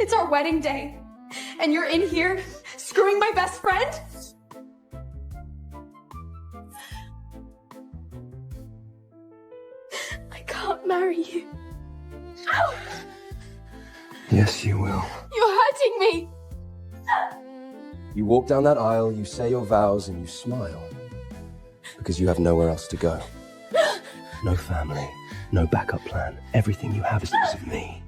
It's our wedding day, and you're in here screwing my best friend? I can't marry you. Ow! Yes, you will. You're hurting me! You walk down that aisle, you say your vows, and you smile. Because you have nowhere else to go. No family, no backup plan. Everything you have is because of me.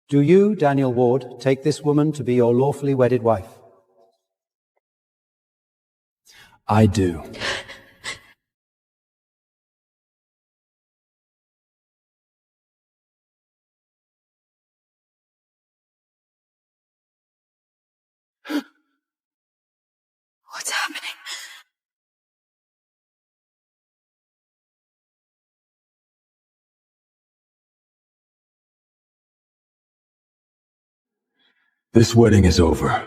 Do you, Daniel Ward, take this woman to be your lawfully wedded wife? I do. What's happening? This wedding is over.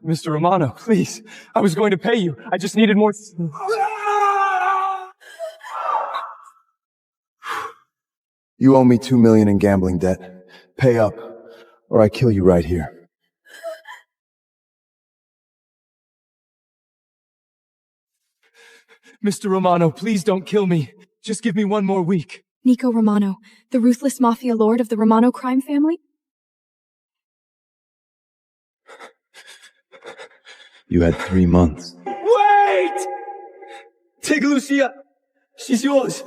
Mr. Romano, please. I was going to pay you. I just needed more... You owe me $2 million in gambling debt. Pay up, or I kill you right here. Mr. Romano, please don't kill me. Just give me one more week. Nico Romano, the ruthless mafia lord of the Romano crime family? You had 3 months. Wait! Take Lucia. She's yours.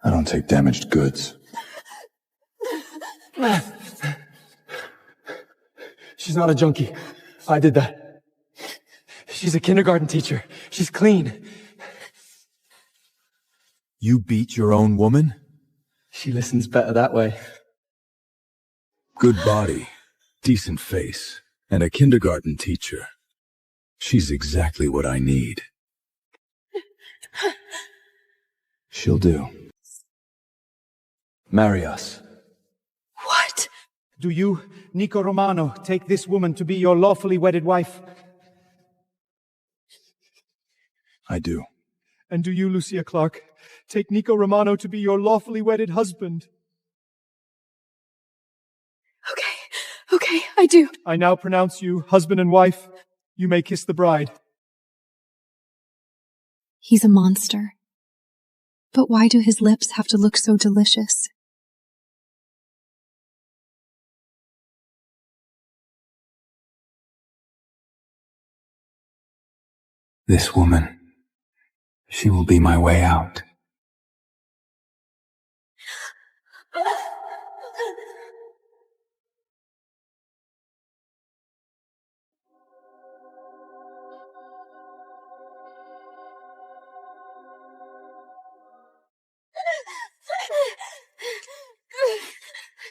I don't take damaged goods. She's not a junkie. I did that. She's a kindergarten teacher. She's clean. You beat your own woman? She listens better that way. Good body, decent face, and a kindergarten teacher. She's exactly what I need. She'll do. Marry us. What? Do you, Nico Romano, take this woman to be your lawfully wedded wife? I do. And do you, Lucia Clark, take Nico Romano to be your lawfully wedded husband? Okay, I do. I now pronounce you husband and wife. You may kiss the bride. He's a monster. But why do his lips have to look so delicious? This woman, she will be my way out.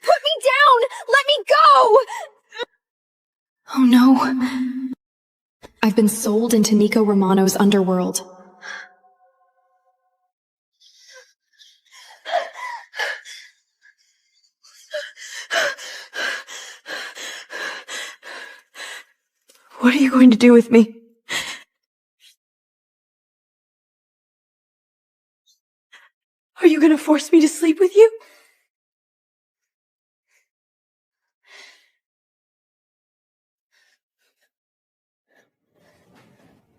Put me down! Let me go! Oh no. I've been sold into Nico Romano's underworld. What are you going to do with me? Are you going to force me to sleep with you?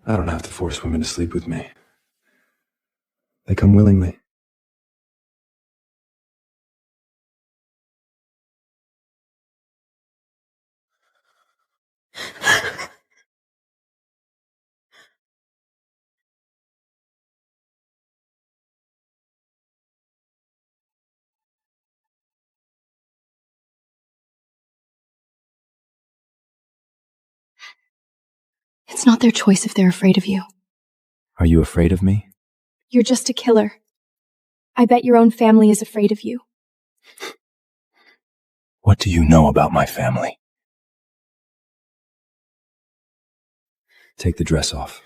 I don't have to force women to sleep with me. They come willingly. It's not their choice if they're afraid of you. Are you afraid of me? You're just a killer. I bet your own family is afraid of you. What do you know about my family? Take the dress off.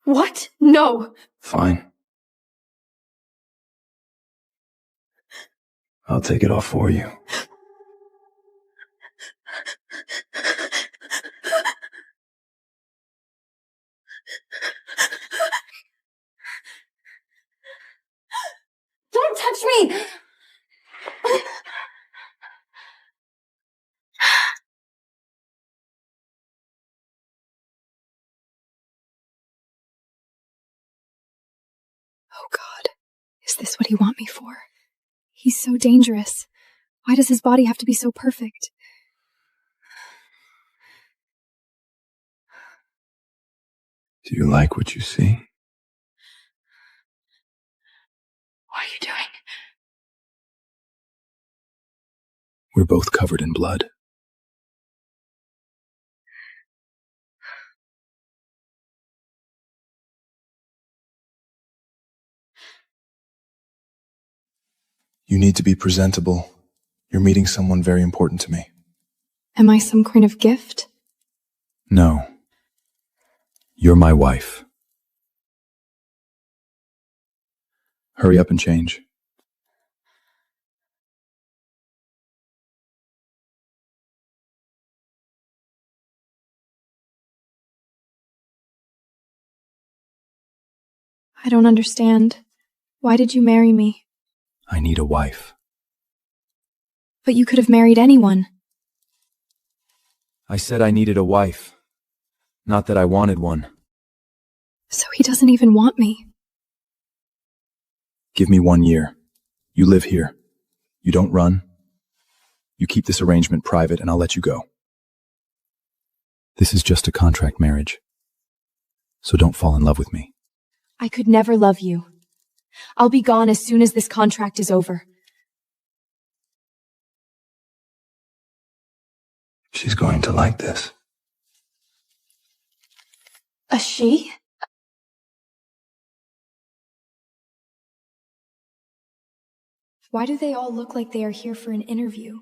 What? No! Fine. I'll take it off for you. Don't touch me! Oh God, is this what he want me for? He's so dangerous. Why does his body have to be so perfect? Do you like what you see? What are you doing? We're both covered in blood. You need to be presentable. You're meeting someone very important to me. Am I some kind of gift? No. You're my wife. Hurry up and change. I don't understand. Why did you marry me? I need a wife. But you could have married anyone. I said I needed a wife. Not that I wanted one. So he doesn't even want me. Give me 1 year. You live here. You don't run. You keep this arrangement private and I'll let you go. This is just a contract marriage. So don't fall in love with me. I could never love you. I'll be gone as soon as this contract is over. She's going to like this. A she? Why do they all look like they are here for an interview?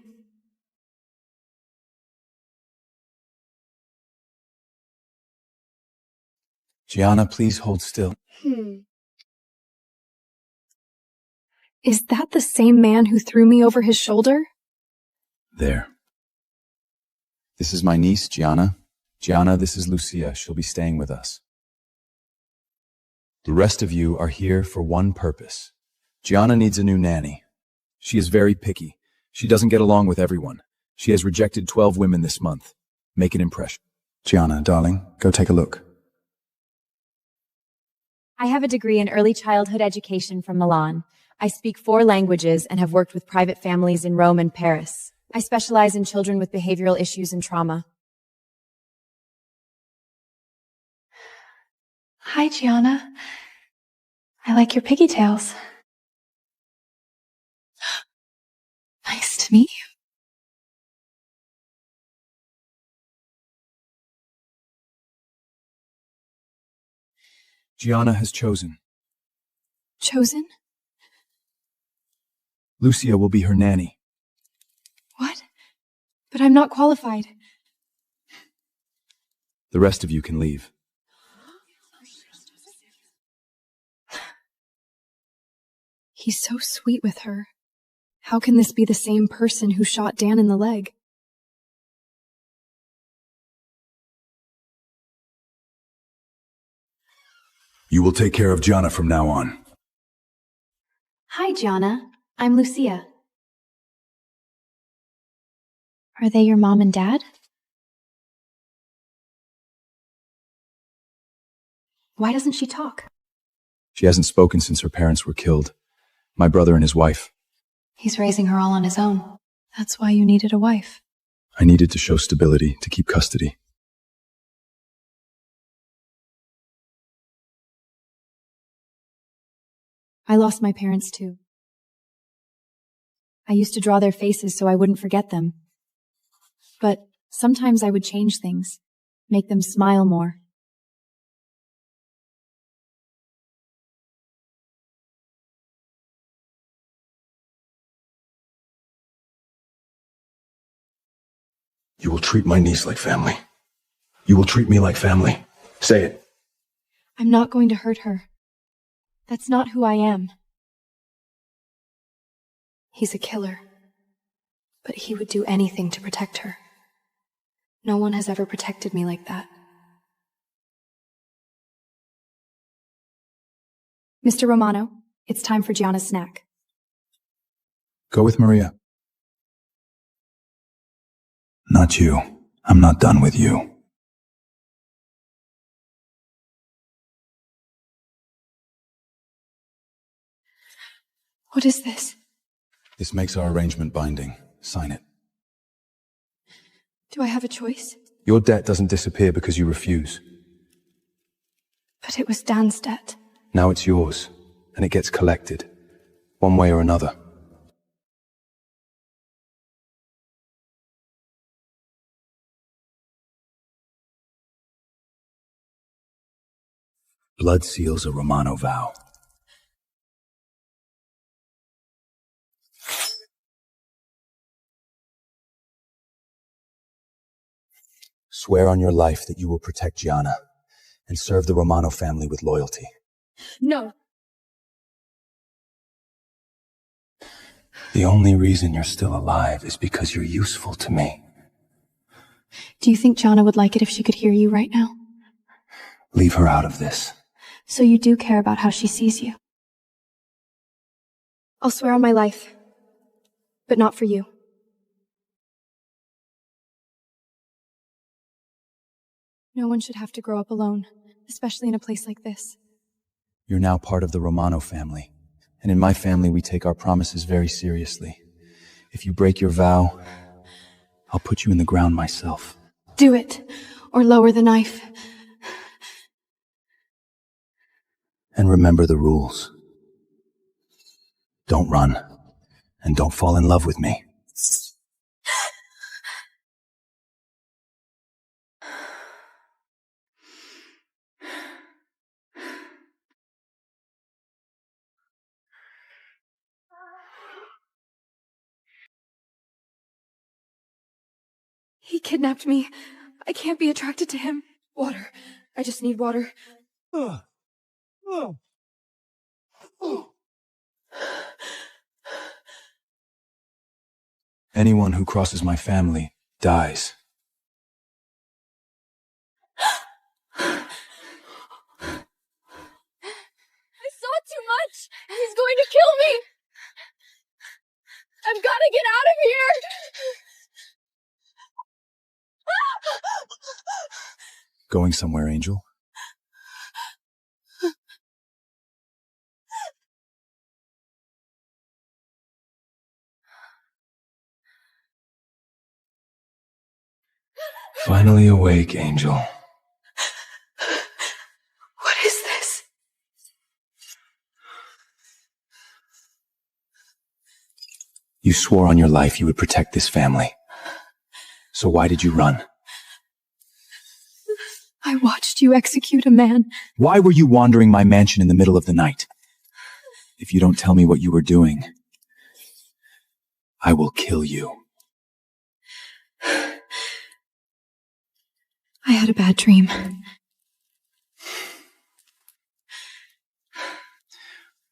Gianna, please hold still. Is that the same man who threw me over his shoulder? There. This is my niece, Gianna. Gianna, this is Lucia. She'll be staying with us. The rest of you are here for one purpose. Gianna needs a new nanny. She is very picky. She doesn't get along with everyone. She has rejected 12 women this month. Make an impression. Gianna, darling, go take a look. I have a degree in early childhood education from Milan. I speak 4 languages and have worked with private families in Rome and Paris. I specialize in children with behavioral issues and trauma. Hi, Gianna. I like your piggy tails. Nice to meet you. Gianna has chosen. Chosen? Lucia will be her nanny. What? But I'm not qualified. The rest of you can leave. He's so sweet with her. How can this be the same person who shot Dan in the leg? You will take care of Gianna from now on. Hi, Gianna. I'm Lucia. Are they your mom and dad? Why doesn't she talk? She hasn't spoken since her parents were killed. My brother and his wife. He's raising her all on his own. That's why you needed a wife. I needed to show stability, to keep custody. I lost my parents too. I used to draw their faces so I wouldn't forget them. But sometimes I would change things, make them smile more. You will treat my niece like family. You will treat me like family. Say it. I'm not going to hurt her. That's not who I am. He's a killer. But he would do anything to protect her. No one has ever protected me like that. Mr. Romano, it's time for Gianna's snack. Go with Maria. Not you. I'm not done with you. What is this? This makes our arrangement binding. Sign it. Do I have a choice? Your debt doesn't disappear because you refuse. But it was Dan's debt. Now it's yours, and it gets collected, one way or another. Blood seals a Romano vow. Swear on your life that you will protect Gianna and serve the Romano family with loyalty. No. The only reason you're still alive is because you're useful to me. Do you think Gianna would like it if she could hear you right now? Leave her out of this. So you do care about how she sees you? I'll swear on my life. But not for you. No one should have to grow up alone, especially in a place like this. You're now part of the Romano family, and in my family we take our promises very seriously. If you break your vow, I'll put you in the ground myself. Do it, or lower the knife. And remember the rules. Don't run, and don't fall in love with me. He kidnapped me. I can't be attracted to him. Water. I just need water. Anyone who crosses my family dies. I saw too much! He's going to kill me! I've got to get out of here! Going somewhere, Angel? Finally awake, Angel. What is this? You swore on your life you would protect this family. So why did you run? I watched you execute a man. Why were you wandering my mansion in the middle of the night? If you don't tell me what you were doing, I will kill you. I had a bad dream.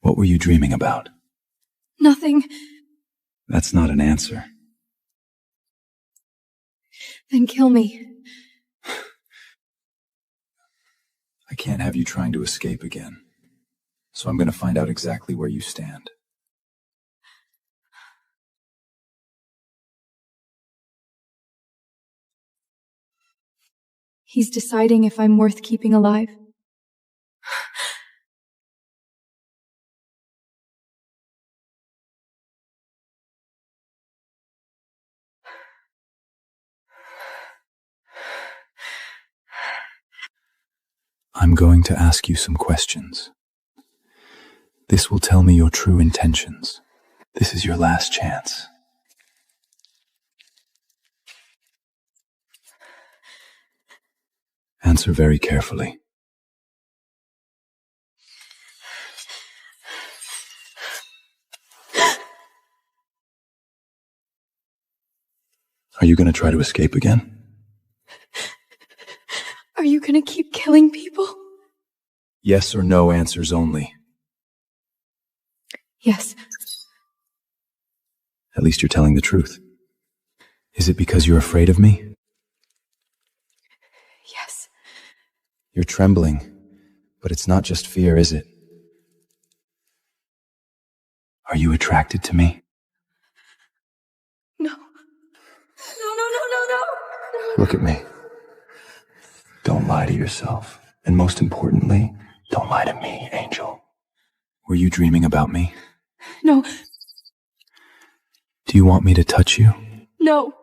What were you dreaming about? Nothing. That's not an answer. Then kill me. I can't have you trying to escape again. So I'm going to find out exactly where you stand. He's deciding if I'm worth keeping alive. I'm going to ask you some questions. This will tell me your true intentions. This is your last chance. Answer very carefully. Are you going to try to escape again? Are you gonna keep killing people? Yes or no answers only. Yes. At least you're telling the truth. Is it because you're afraid of me? Yes. You're trembling, but it's not just fear, is it? Are you attracted to me? No. No. Look at me. Don't lie to yourself. And most importantly, don't lie to me, Angel. Were you dreaming about me? No. Do you want me to touch you? No.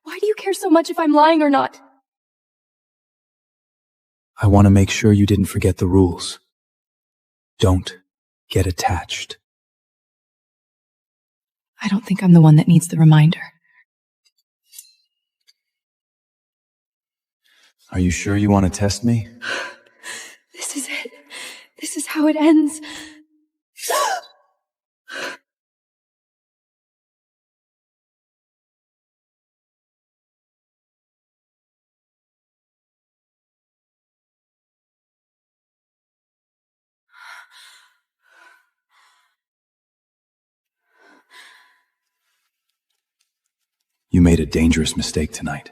Why do you care so much if I'm lying or not? I want to make sure you didn't forget the rules. Don't get attached. I don't think I'm the one that needs the reminder. Are you sure you want to test me? This is it. This is how it ends. You made a dangerous mistake tonight.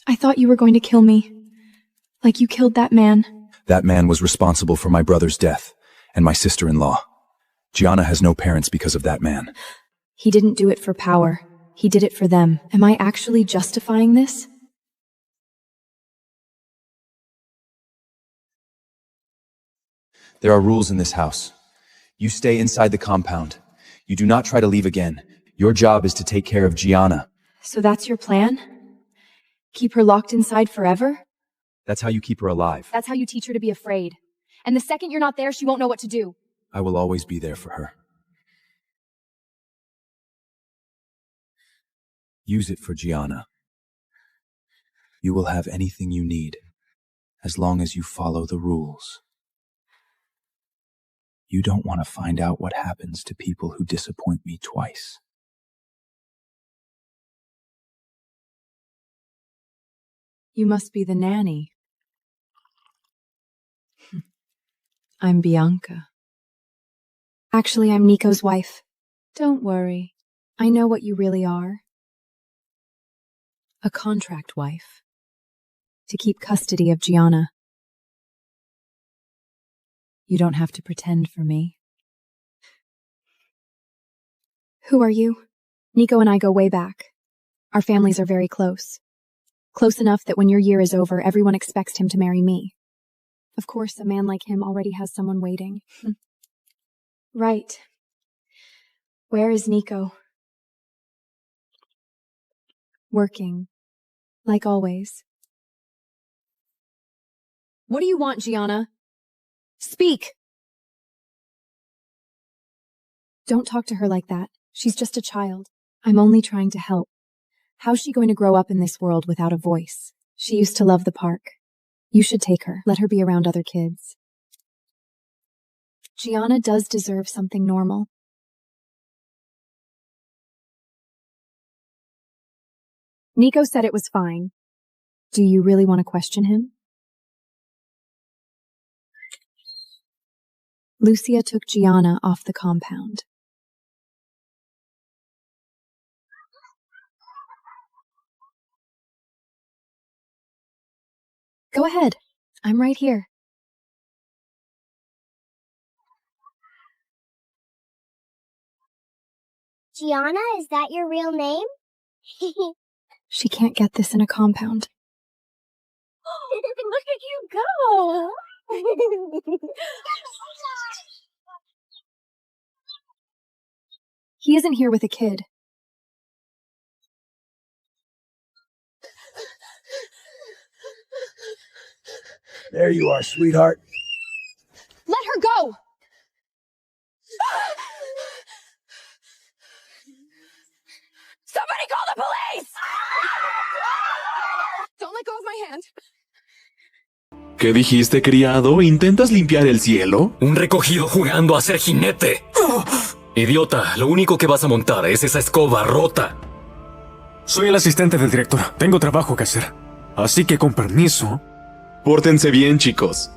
I thought you were going to kill me. Like you killed that man. That man was responsible for my brother's death and my sister-in-law. Gianna has no parents because of that man. He didn't do it for power. He did it for them. Am I actually justifying this? There are rules in this house. You stay inside the compound. You do not try to leave again. Your job is to take care of Gianna. So that's your plan? Keep her locked inside forever? That's how you keep her alive. That's how you teach her to be afraid. And the second you're not there, she won't know what to do. I will always be there for her. Use it for Gianna. You will have anything you need, as long as you follow the rules. You don't want to find out what happens to people who disappoint me twice. You must be the nanny. I'm Bianca. Actually, I'm Nico's wife. Don't worry. I know what you really are. A contract wife. To keep custody of Gianna. You don't have to pretend for me. Who are you? Nico and I go way back. Our families are very close. Close enough that when your year is over, everyone expects him to marry me. Of course, a man like him already has someone waiting. Right. Where is Nico? Working. Like always. What do you want, Gianna? Speak! Don't talk to her like that. She's just a child. I'm only trying to help. How's she going to grow up in this world without a voice? She used to love the park. You should take her. Let her be around other kids. Gianna does deserve something normal. Nico said it was fine. Do you really want to question him? Lucia took Gianna off the compound. Go ahead. I'm right here. Gianna, is that your real name? She can't get this in a compound. Look at you go! He isn't here with a kid. There you are, sweetheart. Let her go! Somebody call the police! Don't let go of my hand. ¿Qué dijiste, criado? ¿Intentas limpiar el cielo? Un recogido jugando a ser jinete. Idiota, lo único que vas a montar es esa escoba rota. Soy el asistente del director. Tengo trabajo que hacer. Así que con permiso... Pórtense bien, chicos.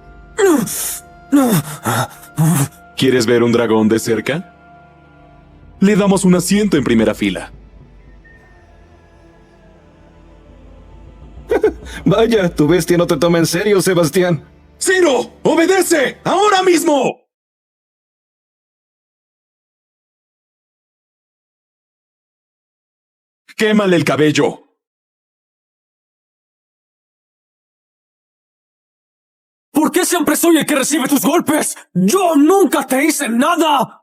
¿Quieres ver un dragón de cerca? Le damos un asiento en primera fila. Vaya, tu bestia no te toma en serio, Sebastián. ¡Ciro! ¡Obedece! ¡Ahora mismo! ¡Quémale el cabello! ¿Por qué siempre soy el que recibe tus golpes? ¡Yo nunca te hice nada!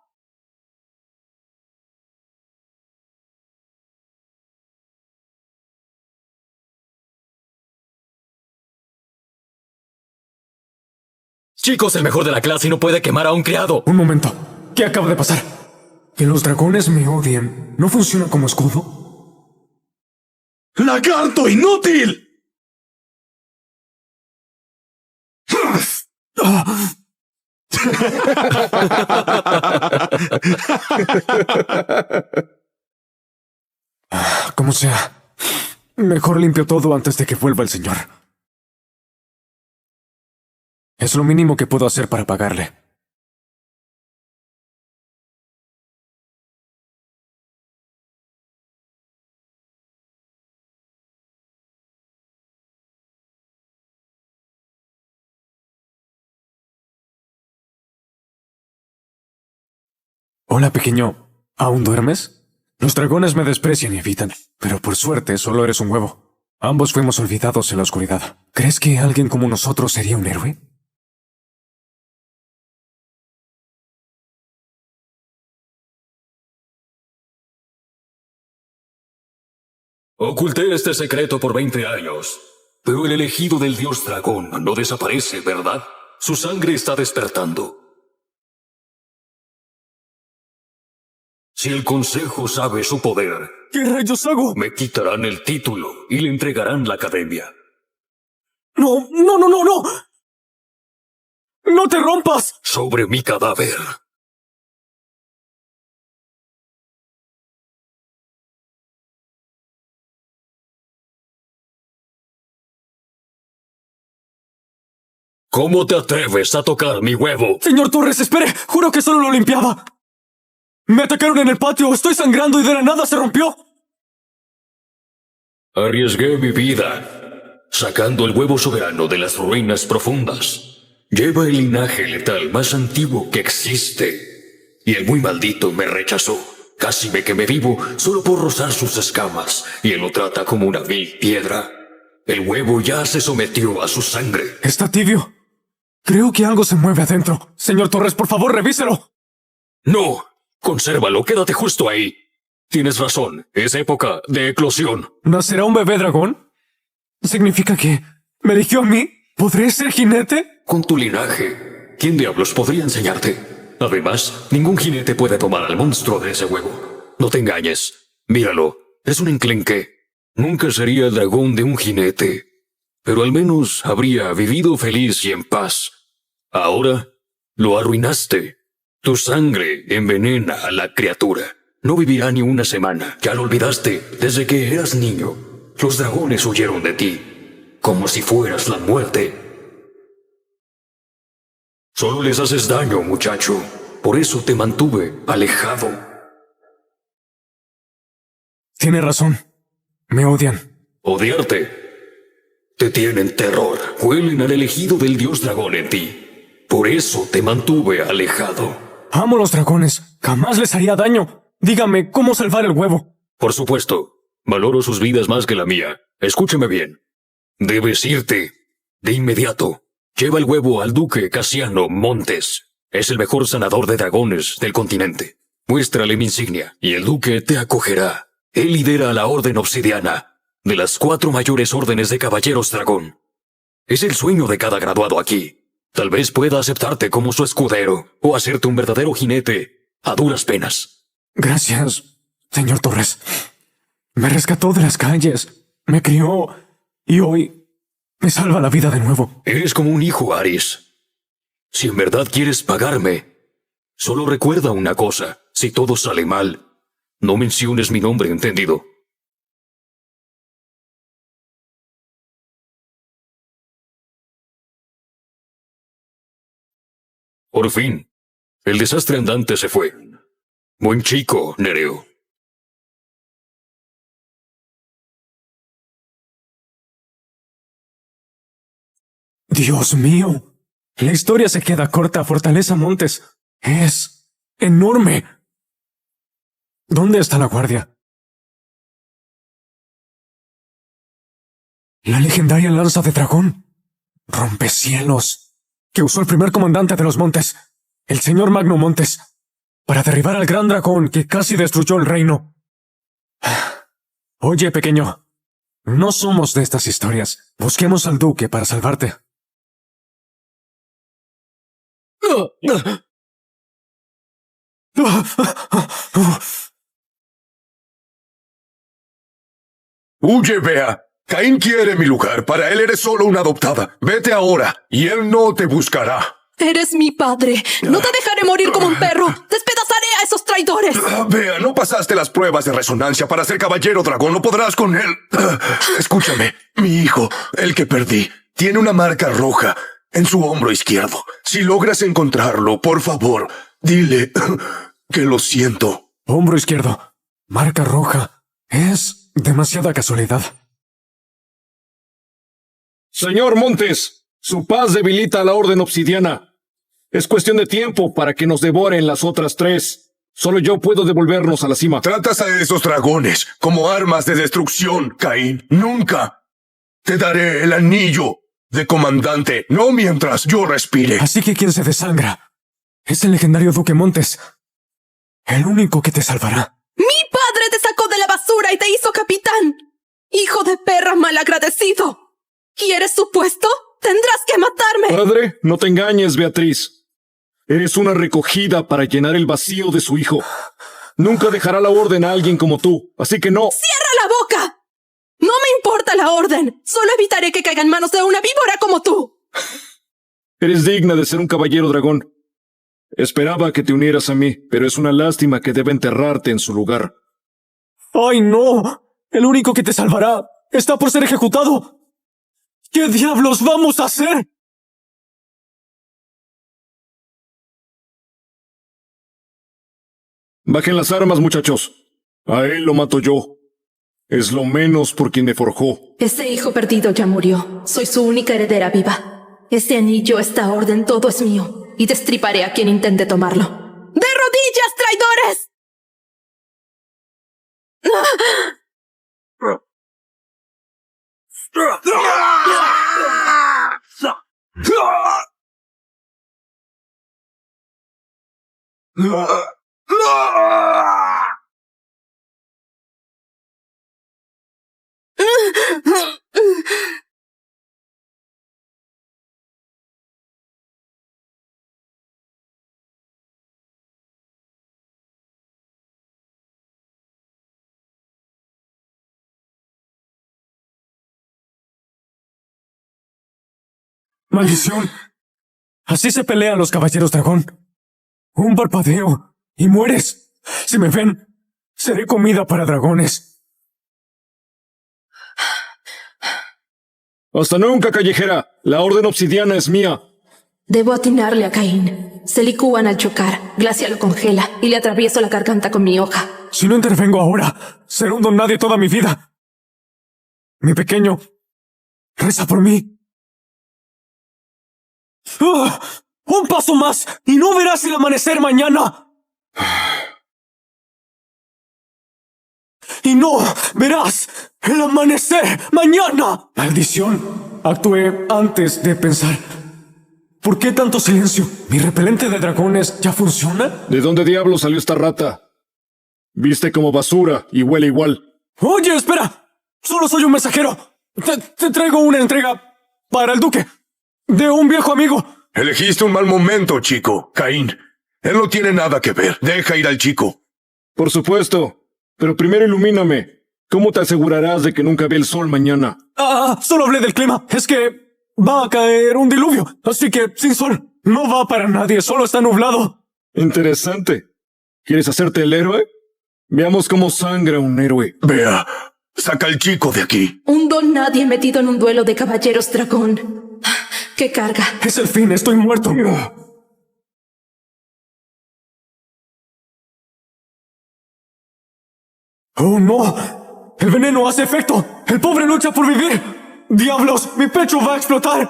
Chicos, el mejor de la clase y no puede quemar a un criado. Un momento. ¿Qué acaba de pasar? ¿Que los dragones me odien no funciona como escudo? ¡Lagarto inútil! Como sea, mejor limpio todo antes de que vuelva el señor. Es lo mínimo que puedo hacer para pagarle. Hola, pequeño. ¿Aún duermes? Los dragones me desprecian y evitan, pero por suerte solo eres un huevo. Ambos fuimos olvidados en la oscuridad. ¿Crees que alguien como nosotros sería un héroe? Oculté este secreto por 20 años. Pero el elegido del dios dragón no desaparece, ¿verdad? Su sangre está despertando. Si el consejo sabe su poder, ¿qué rayos hago? me quitarán el título y le entregarán la academia. ¡No! ¡No, no, no, no! ¡No te rompas! Sobre mi cadáver. ¿Cómo te atreves a tocar mi huevo? Señor Torres, espere. Juro que solo lo limpiaba. Me atacaron en el patio. Estoy sangrando y de la nada se rompió. Arriesgué mi vida, sacando el huevo soberano de las ruinas profundas. Lleva el linaje letal más antiguo que existe. Y el muy maldito me rechazó. Casi me quemé vivo solo por rozar sus escamas, y él lo trata como una vil piedra. El huevo ya se sometió a su sangre. Está tibio. Creo que algo se mueve adentro. Señor Torres, por favor, revíselo. No, consérvalo, quédate justo ahí. Tienes razón, es época de eclosión. ¿Nacerá un bebé dragón? ¿Significa que me eligió a mí? ¿Podré ser jinete? Con tu linaje, ¿quién diablos podría enseñarte? Además, ningún jinete puede tomar al monstruo de ese huevo. No te engañes. Míralo, es un enclenque. Nunca sería el dragón de un jinete. Pero al menos habría vivido feliz y en paz. Ahora, lo arruinaste. Tu sangre envenena a la criatura. No vivirá ni una semana. Ya lo olvidaste desde que eras niño. Los dragones huyeron de ti, como si fueras la muerte. Solo les haces daño, muchacho. Por eso te mantuve alejado. Tiene razón. Me odian. Odiarte. Te tienen terror. Huelen al elegido del dios dragón en ti. Por eso te mantuve alejado. Amo los dragones. Jamás les haría daño. Dígame, ¿cómo salvar el huevo? Por supuesto. Valoro sus vidas más que la mía. Escúcheme bien. Debes irte. De inmediato. Lleva el huevo al duque Casiano Montes. Es el mejor sanador de dragones del continente. Muéstrale mi insignia y el duque te acogerá. Él lidera a la Orden Obsidiana, de las 4 mayores órdenes de caballeros dragón. Es el sueño de cada graduado aquí. Tal vez pueda aceptarte como su escudero o hacerte un verdadero jinete a duras penas. Gracias, señor Torres. Me rescató de las calles, me crió y hoy me salva la vida de nuevo. Eres como un hijo, Aris. Si en verdad quieres pagarme, solo recuerda una cosa. Si todo sale mal, no menciones mi nombre, ¿entendido? Por fin, el desastre andante se fue. Buen chico, Nereo. Dios mío. La historia se queda corta. Fortaleza Montes es enorme. ¿Dónde está la guardia? La legendaria lanza de dragón. Rompecielos. Que usó el primer comandante de los montes, el señor Magno Montes, para derribar al gran dragón que casi destruyó el reino. Oye, pequeño. No somos de estas historias. Busquemos al duque para salvarte. Huye, Bea. Caín quiere mi lugar. Para él eres solo una adoptada. Vete ahora, y él no te buscará. Eres mi padre. No te dejaré morir como un perro. Despedazaré a esos traidores. Bea, no pasaste las pruebas de resonancia para ser caballero dragón. No podrás con él. Escúchame. Mi hijo, el que perdí, tiene una marca roja en su hombro izquierdo. Si logras encontrarlo, por favor, dile que lo siento. Hombro izquierdo. Marca roja. Es demasiada casualidad. Señor Montes, su paz debilita a la Orden Obsidiana. Es cuestión de tiempo para que nos devoren las otras tres. Solo yo puedo devolvernos a la cima. Tratas a esos dragones como armas de destrucción, Caín. Nunca te daré el anillo de comandante, no mientras yo respire. Así que quien se desangra es el legendario Duque Montes, el único que te salvará. Mi padre te sacó de la basura y te hizo capitán. Hijo de perra malagradecido. ¿Quieres su puesto? Tendrás que matarme. Padre, no te engañes, Beatriz. Eres una recogida para llenar el vacío de su hijo. Nunca dejará la orden a alguien como tú, así que no. ¡Cierra la boca! No me importa la orden. Solo evitaré que caiga en manos de una víbora como tú. Eres digna de ser un caballero dragón. Esperaba que te unieras a mí, pero es una lástima que deba enterrarte en su lugar. ¡Ay, no! El único que te salvará está por ser ejecutado. ¿Qué diablos vamos a hacer? Bajen las armas, muchachos. A él lo mato yo. Es lo menos por quien me forjó. Ese hijo perdido ya murió. Soy su única heredera viva. Ese anillo, esta orden, todo es mío. Y destriparé a quien intente tomarlo. ¡De rodillas, traidores! ¡Maldición! Así se pelean los caballeros dragón. Un parpadeo y mueres. Si me ven, seré comida para dragones. Hasta nunca, callejera. La orden obsidiana es mía. Debo atinarle a Caín. Se licúan al chocar. Glacia lo congela y le atravieso la garganta con mi hoja. Si no intervengo ahora, seré un don nadie toda mi vida. Mi pequeño, reza por mí. ¡Un paso más y no verás el amanecer mañana! ¡Y no verás el amanecer mañana! ¡Maldición! Actué antes de pensar. ¿Por qué tanto silencio? ¿Mi repelente de dragones ya funciona? ¿De dónde diablos salió esta rata? Viste como basura y huele igual. ¡Oye, espera! Solo soy un mensajero. Te traigo una entrega para el duque. De un viejo amigo. Elegiste un mal momento, chico. Caín. Él no tiene nada que ver. Deja ir al chico. Por supuesto. Pero primero ilumíname. ¿Cómo te asegurarás de que nunca ve el sol mañana? Solo hablé del clima. Es que va a caer un diluvio. Así que, sin sol, no va para nadie. Solo está nublado. Interesante. ¿Quieres hacerte el héroe? Veamos cómo sangra un héroe. Vea. Saca al chico de aquí. Un don nadie metido en un duelo de caballeros dragón. ¡Qué carga! Es el fin, estoy muerto. ¡Oh, no! ¡El veneno hace efecto! ¡El pobre lucha por vivir! ¡Diablos! ¡Mi pecho va a explotar!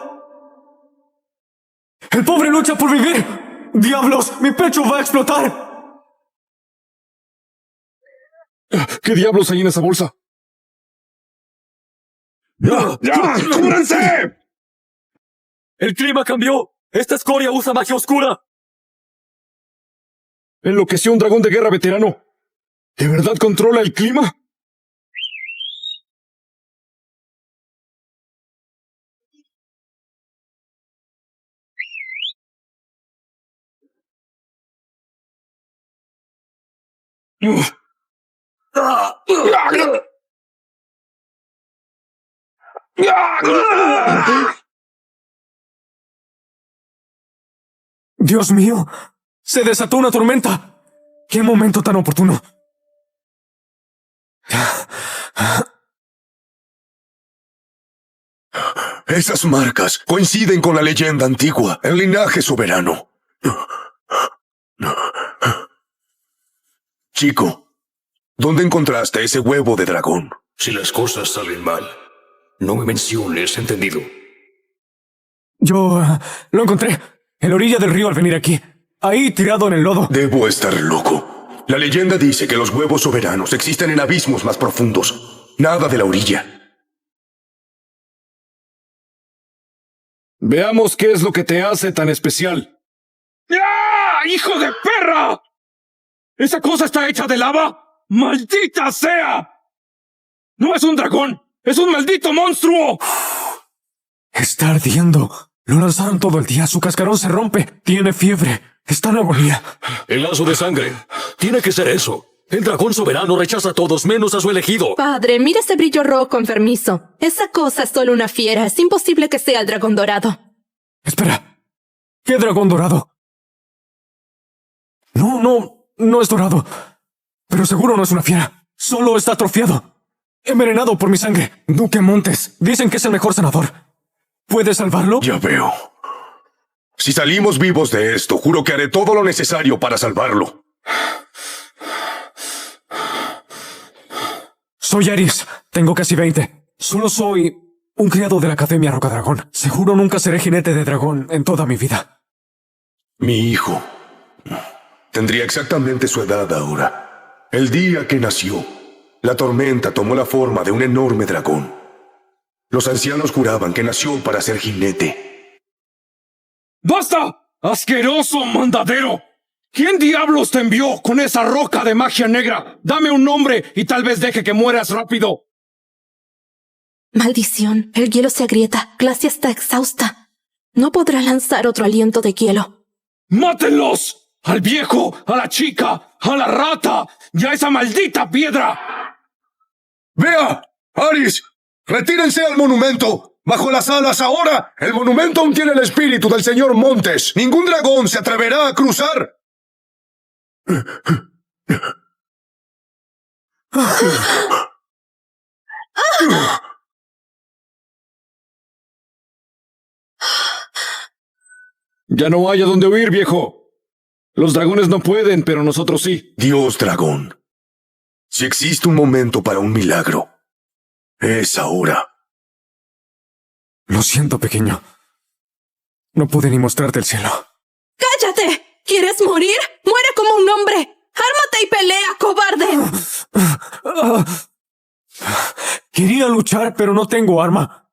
¡El pobre lucha por vivir! ¡Diablos! ¡Mi pecho va a explotar! ¿Qué diablos hay en esa bolsa? ¡Ya! ¡Cúbranse! ¡El clima cambió! ¡Esta escoria usa magia oscura! Enloqueció un dragón de guerra veterano. ¿De verdad controla el clima? ¡Dios mío! ¡Se desató una tormenta! ¡Qué momento tan oportuno! Esas marcas coinciden con la leyenda antigua, el linaje soberano. Chico, ¿dónde encontraste ese huevo de dragón? Si las cosas salen mal, no me menciones, ¿entendido? Yo lo encontré en la orilla del río al venir aquí. Ahí tirado en el lodo. Debo estar loco. La leyenda dice que los huevos soberanos existen en abismos más profundos. Nada de la orilla. Veamos qué es lo que te hace tan especial. ¡Ah! ¡Hijo de perra! ¿Esa cosa está hecha de lava? ¡Maldita sea! ¡No es un dragón! ¡Es un maldito monstruo! Está ardiendo. Lo lanzaron todo el día. Su cascarón se rompe. Tiene fiebre. Está en agonía. El lazo de sangre. Tiene que ser eso. El dragón soberano rechaza a todos menos a su elegido. Padre, mira ese brillo rojo enfermizo. Esa cosa es solo una fiera. Es imposible que sea el dragón dorado. Espera. ¿Qué dragón dorado? No es dorado. Pero seguro no es una fiera. Solo está atrofiado. Envenenado por mi sangre. Duque Montes. Dicen que es el mejor sanador. ¿Puede salvarlo? Ya veo. Si salimos vivos de esto, juro que haré todo lo necesario para salvarlo. Soy Aris. Tengo casi 20. Solo soy un criado de la Academia Rocadragón. Seguro nunca seré jinete de dragón en toda mi vida. Mi hijo tendría exactamente su edad ahora. El día que nació, la tormenta tomó la forma de un enorme dragón. Los ancianos juraban que nació para ser jinete. ¡Basta! ¡Asqueroso mandadero! ¿Quién diablos te envió con esa roca de magia negra? Dame un nombre y tal vez deje que mueras rápido. Maldición. El hielo se agrieta. Glacia está exhausta. No podrá lanzar otro aliento de hielo. ¡Mátenlos! ¡Al viejo! ¡A la chica! ¡A la rata! ¡Y a esa maldita piedra! ¡Vea! ¡Aris! ¡Retírense al monumento! ¡Bajo las alas ahora! ¡El monumento aún tiene el espíritu del señor Montes! ¡Ningún dragón se atreverá a cruzar! Ya no hay a dónde huir, viejo. Los dragones no pueden, pero nosotros sí. Dios dragón. Si existe un momento para un milagro, es ahora. Lo siento, pequeño. No pude ni mostrarte el cielo. ¡Cállate! ¿Quieres morir? ¡Muere como un hombre! ¡Ármate y pelea, cobarde! Quería luchar, pero no tengo arma.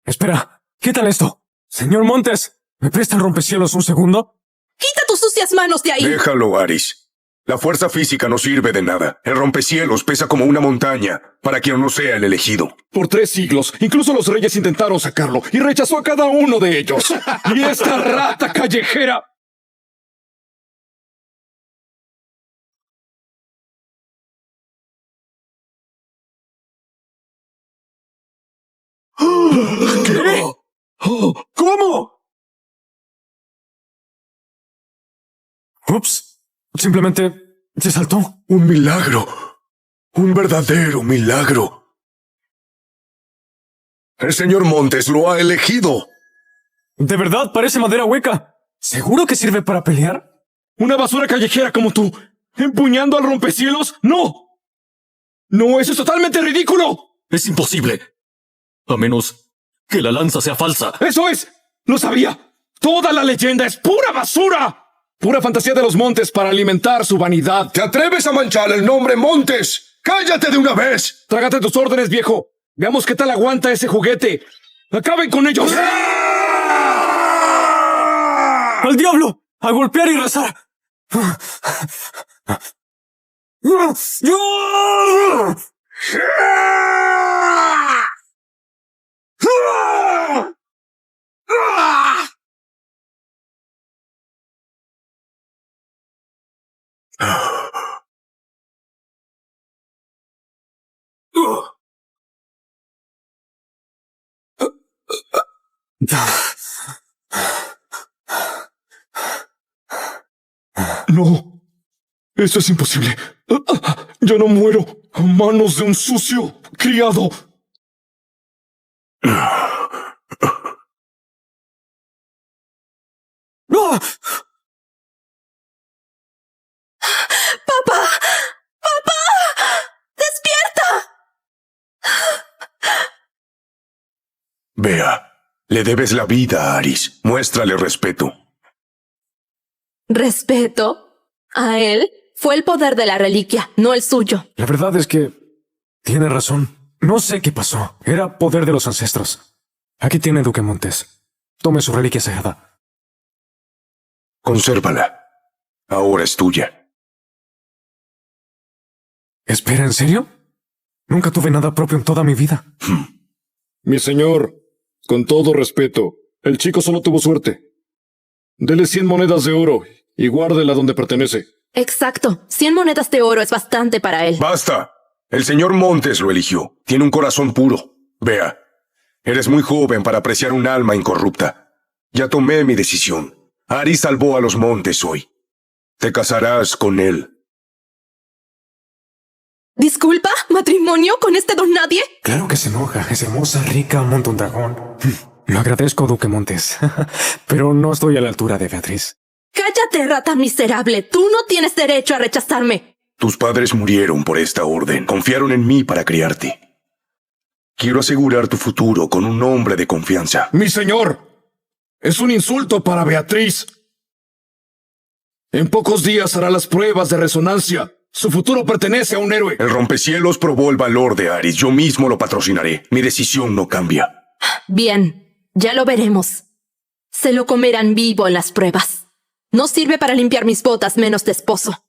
Espera, ¿qué tal esto? Señor Montes, ¿me presta el rompecielos un segundo? ¡Quita tus sucias manos de ahí! Déjalo, Aris. La fuerza física no sirve de nada. El rompecielos pesa como una montaña para quien no sea el elegido. Por 3 siglos, incluso los reyes intentaron sacarlo y rechazó a cada uno de ellos. ¡Y esta rata callejera! ¿Qué? ¿Cómo? Ups. Simplemente se saltó. Un milagro. Un verdadero milagro. El señor Montes lo ha elegido. De verdad parece madera hueca. ¿Seguro que sirve para pelear? ¿Una basura callejera como tú? ¿Empuñando al rompecielos? ¡No! No, eso es totalmente ridículo. Es imposible. A menos que la lanza sea falsa. ¡Eso es! ¡Lo sabía! ¡Toda la leyenda es pura basura! Pura fantasía de los Montes para alimentar su vanidad. ¿Te atreves a manchar el nombre Montes? ¡Cállate de una vez! Trágate tus órdenes, viejo. Veamos qué tal aguanta ese juguete. ¡Acaben con ellos! ¡Al diablo! ¡A golpear y rezar! No, eso es imposible. Yo no muero a manos de un sucio criado. ¡Papá! ¡Papá! ¡Despierta! Vea, le debes la vida a Aris. Muéstrale respeto. ¿Respeto? ¿A él? Fue el poder de la reliquia, no el suyo. La verdad es que tiene razón. No sé qué pasó. Era poder de los ancestros. Aquí tiene Duque Montes. Tome su reliquia sagrada. Consérvala. Ahora es tuya. Espera, ¿en serio? Nunca tuve nada propio en toda mi vida. Mi señor, con todo respeto, el chico solo tuvo suerte. Dele 100 monedas de oro y guárdela donde pertenece. Exacto. 100 monedas de oro es bastante para él. ¡Basta! El señor Montes lo eligió. Tiene un corazón puro. Vea, eres muy joven para apreciar un alma incorrupta. Ya tomé mi decisión. Aris salvó a los Montes hoy. Te casarás con él. ¿Disculpa? ¿Matrimonio con este don nadie? Claro que se enoja. Es hermosa, rica, monta un dragón. Lo agradezco, Duque Montes. Pero no estoy a la altura de Beatriz. ¡Cállate, rata miserable! ¡Tú no tienes derecho a rechazarme! Tus padres murieron por esta orden. Confiaron en mí para criarte. Quiero asegurar tu futuro con un hombre de confianza. ¡Mi señor! Es un insulto para Beatriz. En pocos días hará las pruebas de resonancia. Su futuro pertenece a un héroe. El rompecielos probó el valor de Aris. Yo mismo lo patrocinaré. Mi decisión no cambia. Bien, ya lo veremos. Se lo comerán vivo en las pruebas. No sirve para limpiar mis botas menos de esposo.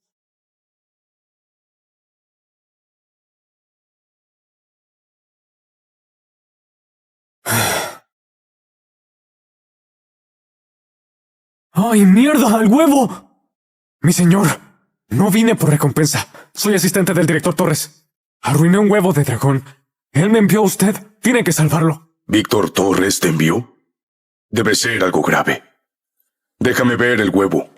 ¡Ay, mierda! ¡Al huevo! Mi señor, no vine por recompensa. Soy asistente del director Torres. Arruiné un huevo de dragón. Él me envió a usted. Tiene que salvarlo. ¿Víctor Torres te envió? Debe ser algo grave. Déjame ver el huevo.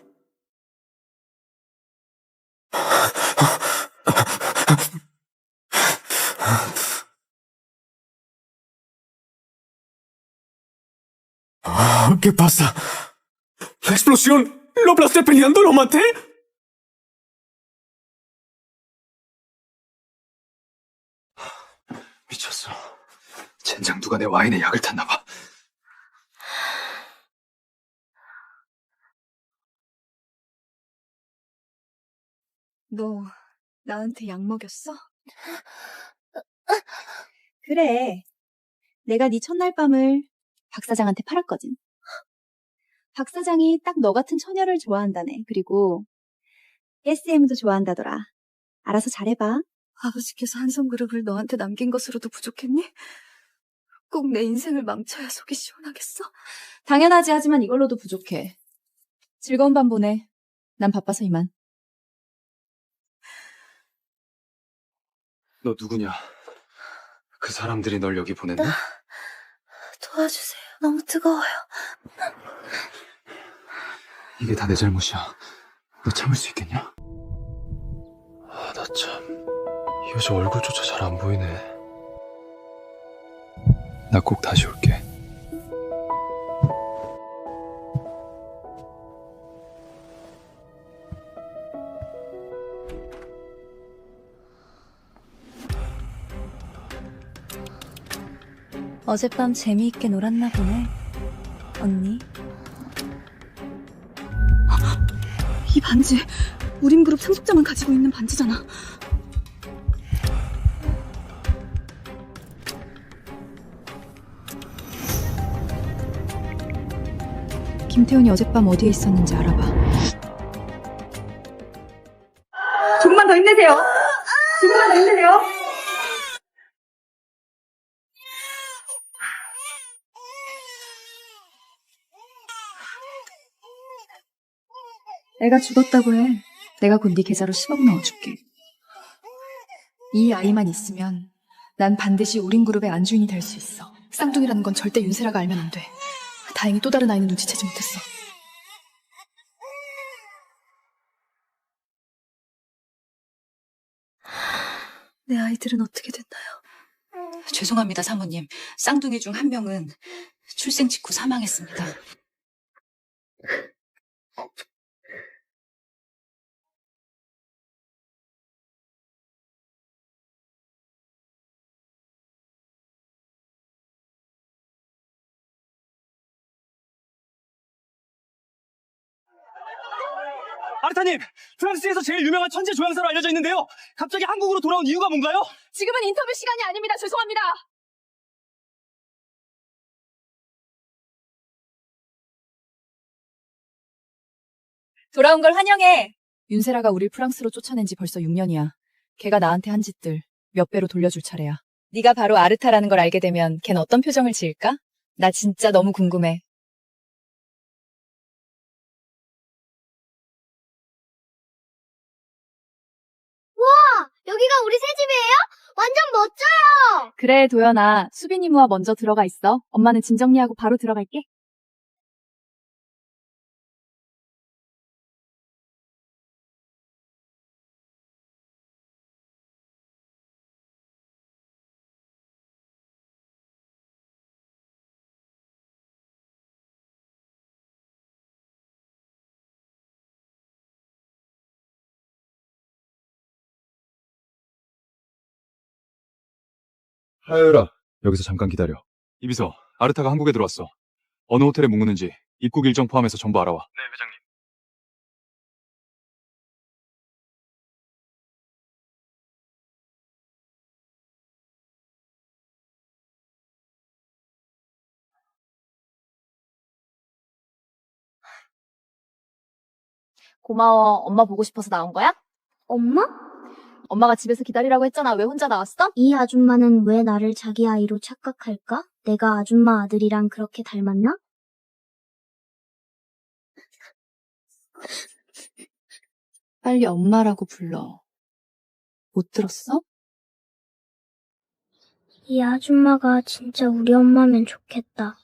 ¿Qué pasa? ¡La explosión! ¡Lo aplasté peleando! ¡Lo maté! 미쳤어. 젠장 누가 내 와인에 약을 탔나 봐. 너 나한테 약 먹였어? 그래. 내가 네 첫날 밤을 박 사장한테 팔았거든. 박 사장이 딱 너 같은 처녀를 좋아한다네. 그리고 SM도 좋아한다더라. 알아서 잘해봐. 아버지께서 한성 그룹을 너한테 남긴 것으로도 부족했니? 꼭 내 인생을 망쳐야 속이 시원하겠어? 당연하지. 하지만 이걸로도 부족해. 즐거운 밤 보내. 난 바빠서 이만. 너 누구냐? 그 사람들이 널 여기 보냈나? 도와주세요. 너무 뜨거워요. 이게 다 내 잘못이야. 너 참을 수 있겠냐? 나 참... 이 여자 얼굴조차 잘 안 보이네. 나 꼭 다시 올게. 어젯밤 재미있게 놀았나 보네, 언니. 이 반지, 우림 그룹 상속자만 가지고 있는 반지잖아. 김태훈이 어젯밤 어디에 있었는지 알아봐. 조금만 더 힘내세요. 조금만 더 힘내세요. 애가 죽었다고 해. 내가 곧 네 계좌로 10억 넣어줄게. 이 아이만 있으면 난 반드시 우린그룹의 안주인이 될 수 있어. 쌍둥이라는 건 절대 윤세라가 알면 안 돼. 다행히 또 다른 아이는 눈치채지 못했어. 내 아이들은 어떻게 됐나요? 죄송합니다, 사모님. 쌍둥이 중 한 명은 출생 직후 사망했습니다. 아르타님! 프랑스에서 제일 유명한 천재 조향사로 알려져 있는데요. 갑자기 한국으로 돌아온 이유가 뭔가요? 지금은 인터뷰 시간이 아닙니다. 죄송합니다. 돌아온 걸 환영해. 윤세라가 우릴 프랑스로 쫓아낸 지 벌써 6년이야. 걔가 나한테 한 짓들 몇 배로 돌려줄 차례야. 네가 바로 아르타라는 걸 알게 되면 걔는 어떤 표정을 지을까? 나 진짜 너무 궁금해. 우와! 여기가 우리 새 집이에요? 완전 멋져요! 그래, 도연아. 수빈 이모와 먼저 들어가 있어. 엄마는 짐 정리하고 바로 들어갈게. 하율아, 여기서 잠깐 기다려. 이비서, 아르타가 한국에 들어왔어. 어느 호텔에 묵는지 입국 일정 포함해서 전부 알아와. 네, 회장님. 고마워. 엄마 보고 싶어서 나온 거야? 엄마? 엄마가 집에서 기다리라고 했잖아. 왜 혼자 나왔어? 이 아줌마는 왜 나를 자기 아이로 착각할까? 내가 아줌마 아들이랑 그렇게 닮았나? 빨리 엄마라고 불러. 못 들었어? 이 아줌마가 진짜 우리 엄마면 좋겠다.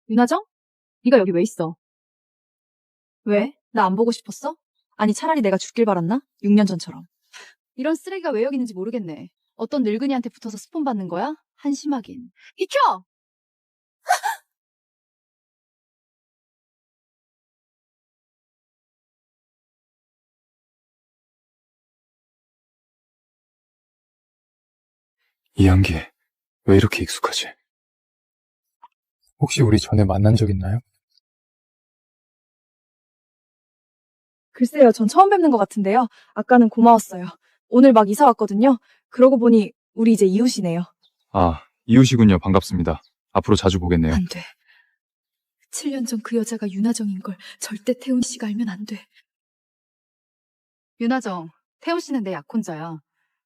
윤하정? 네가 여기 왜 있어? 왜? 나 안 보고 싶었어? 아니 차라리 내가 죽길 바랐나? 6년 전처럼. 이런 쓰레기가 왜 여기 있는지 모르겠네. 어떤 늙은이한테 붙어서 스폰 받는 거야? 한심하긴. 비켜! 이 향기, 왜 이렇게 익숙하지? 혹시 우리 전에 만난 적 있나요? 글쎄요, 전 처음 뵙는 것 같은데요. 아까는 고마웠어요. 오늘 막 이사 왔거든요. 그러고 보니 우리 이제 이웃이네요. 아, 이웃이군요. 반갑습니다. 앞으로 자주 보겠네요. 안 돼. 7년 전 그 여자가 윤하정인 걸 절대 태훈 씨가 알면 안 돼. 윤하정, 태훈 씨는 내 약혼자야.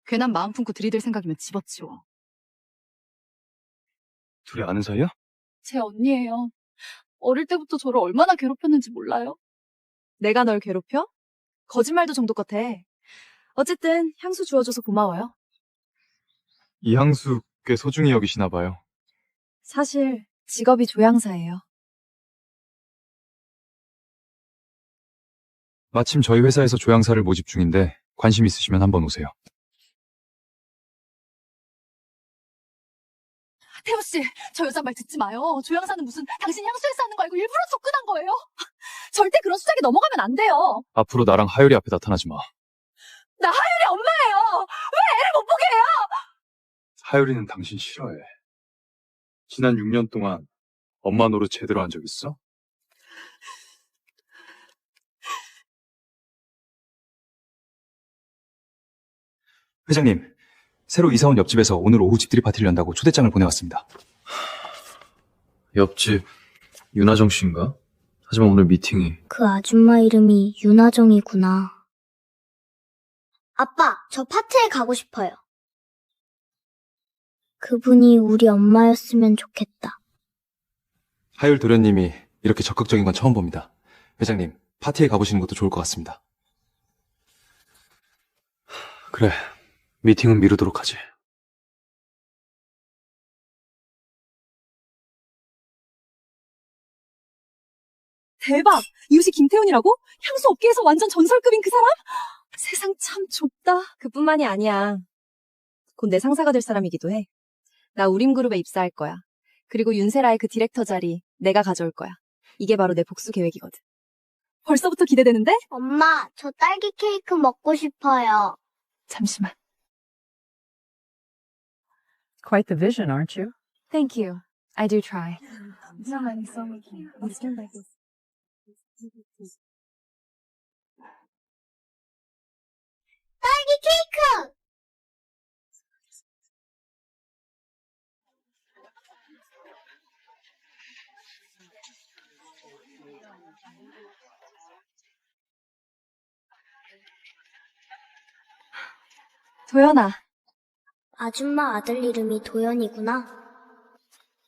괜한 마음 품고 들이댈 생각이면 집어치워. 둘이 아는 사이야? 제 언니예요. 어릴 때부터 저를 얼마나 괴롭혔는지 몰라요? 내가 널 괴롭혀? 거짓말도 정도 같아. 어쨌든 향수 주워줘서 고마워요. 이 향수 꽤 소중히 여기시나 봐요. 사실 직업이 조향사예요. 마침 저희 회사에서 조향사를 모집 중인데 관심 있으시면 한번 오세요. 태호 씨, 저 여자 말 듣지 마요. 조향사는 무슨 당신 향수에서 하는 거 알고 일부러 접근한 거예요. 절대 그런 수작에 넘어가면 안 돼요. 앞으로 나랑 하율이 앞에 나타나지 마. 나 하율이 엄마예요. 왜 애를 못 보게 해요? 하율이는 당신 싫어해. 지난 6년 동안 엄마 노릇 제대로 한 적 있어? 회장님, 새로 이사 온 옆집에서 오늘 오후 집들이 파티를 연다고 초대장을 보내왔습니다. 옆집 윤하정 씨인가? 하지만 오늘 미팅이. 그 아줌마 이름이 윤하정이구나. 아빠, 저 파티에 가고 싶어요. 그분이 우리 엄마였으면 좋겠다. 하율 도련님이 이렇게 적극적인 건 처음 봅니다. 회장님, 파티에 가보시는 것도 좋을 것 같습니다. 그래, 미팅은 미루도록 하지. 대박! 이웃이 김태훈이라고? 향수 업계에서 완전 전설급인 그 사람? 세상 참 좁다. 그뿐만이 아니야. 곧 내 상사가 될 사람이기도 해. 나 우림그룹에 입사할 거야. 그리고 윤세라의 그 디렉터 자리 내가 가져올 거야. 이게 바로 내 복수 계획이거든. 벌써부터 기대되는데? 엄마, 저 딸기 케이크 먹고 싶어요. 잠시만. Quite the vision, aren't you? Thank you. I do try. 딸기 케이크! 도연아. 아줌마 아들 이름이 도연이구나.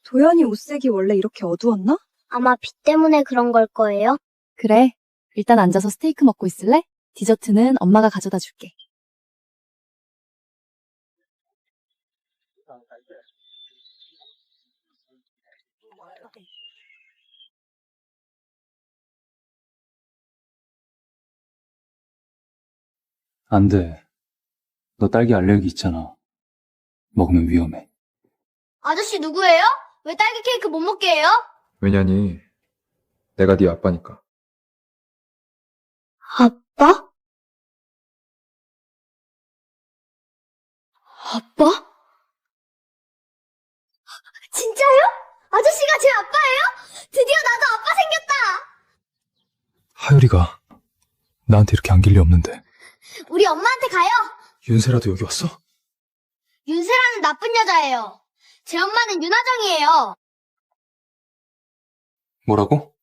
도연이 옷색이 원래 이렇게 어두웠나? 아마 비 때문에 그런 걸 거예요. 그래. 일단 앉아서 스테이크 먹고 있을래? 디저트는 엄마가 가져다 줄게. 안 돼. 너 딸기 알레르기 있잖아. 먹으면 위험해. 아저씨 누구예요? 왜 딸기 케이크 못 먹게 해요? 왜냐니? 내가 네 아빠니까. 아빠? 아빠? 진짜요? 아저씨가 제 아빠예요? 드디어 나도 아빠 생겼다! 하율이가 나한테 이렇게 안길 리 없는데. 우리 엄마한테 가요! 윤세라도 여기 왔어? 윤세라는 나쁜 여자예요. 제 엄마는 윤하정이에요. 뭐라고?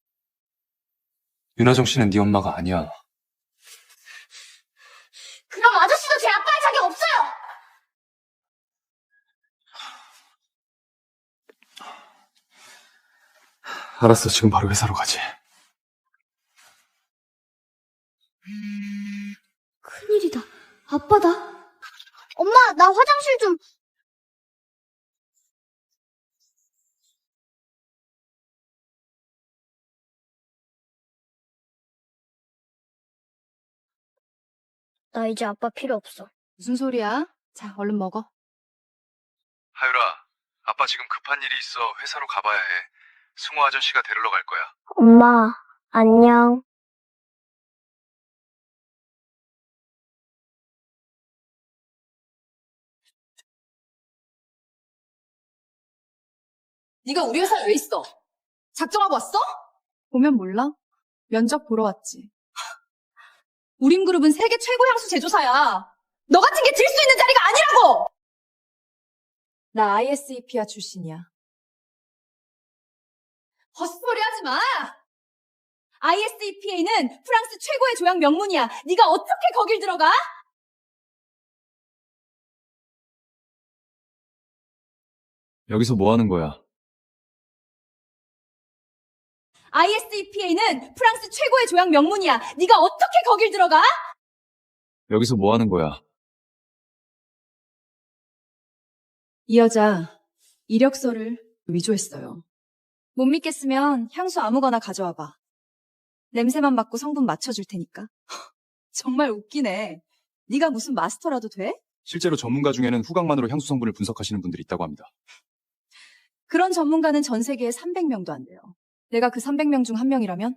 윤하정 씨는 네 엄마가 아니야. 그럼 아저씨도 제 아빠의 자격 없어요! 알았어, 지금 바로 회사로 가지. 큰일이다. 아빠다. 엄마, 나 화장실 좀... 나 이제 아빠 필요 없어. 무슨 소리야? 자, 얼른 먹어. 하율아, 아빠 지금 급한 일이 있어. 회사로 가봐야 해. 승호 아저씨가 데리러 갈 거야. 엄마, 안녕. 네가 우리 회사에 왜 있어? 작정하고 왔어? 보면 몰라? 면접 보러 왔지. 우림그룹은 세계 최고 향수 제조사야. 너 같은 게 들 수 있는 자리가 아니라고! 나 ISEPR 출신이야. 헛소리 하지 마! ISEPA는 프랑스 최고의 조향 명문이야. 네가 어떻게 거길 들어가? 여기서 뭐 하는 거야? ISEPA는 프랑스 최고의 조향 명문이야. 네가 어떻게 거길 들어가? 여기서 뭐 하는 거야? 이 여자 이력서를 위조했어요. 못 믿겠으면 향수 아무거나 가져와봐. 냄새만 맡고 성분 맞춰줄 테니까. 정말 웃기네. 네가 무슨 마스터라도 돼? 실제로 전문가 중에는 후각만으로 향수 성분을 분석하시는 분들이 있다고 합니다. 그런 전문가는 전 세계에 300명도 안 돼요. 내가 그 300명 중 한 명이라면?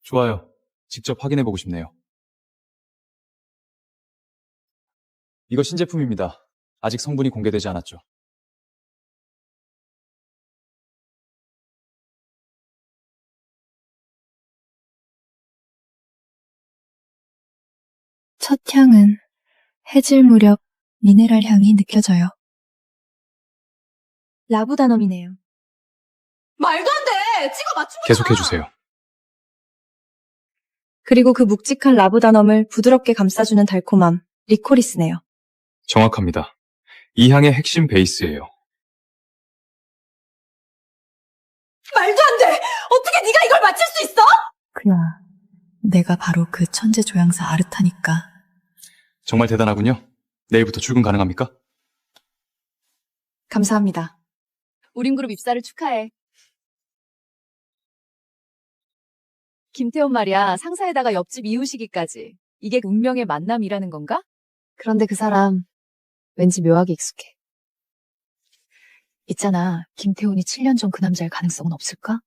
좋아요. 직접 확인해보고 싶네요. 이거 신제품입니다. 아직 성분이 공개되지 않았죠. 첫 향은 해질 무렵 미네랄 향이 느껴져요. 라부다넘이네요. 말도 안 돼! 찍어 맞춘 거야! 계속해주세요. 그리고 그 묵직한 라부다넘을 부드럽게 감싸주는 달콤함, 리코리스네요. 정확합니다. 이 향의 핵심 베이스예요. 말도 안 돼! 어떻게 네가 이걸 맞힐 수 있어? 그야, 내가 바로 그 천재 조향사 아르타니까. 정말 대단하군요. 내일부터 출근 가능합니까? 감사합니다. 우린 그룹 입사를 축하해. 김태훈 말이야, 상사에다가 옆집 이웃이기까지. 이게 운명의 만남이라는 건가? 그런데 그 사람 왠지 묘하게 익숙해. 있잖아, 김태훈이 7년 전 그 남자일 가능성은 없을까?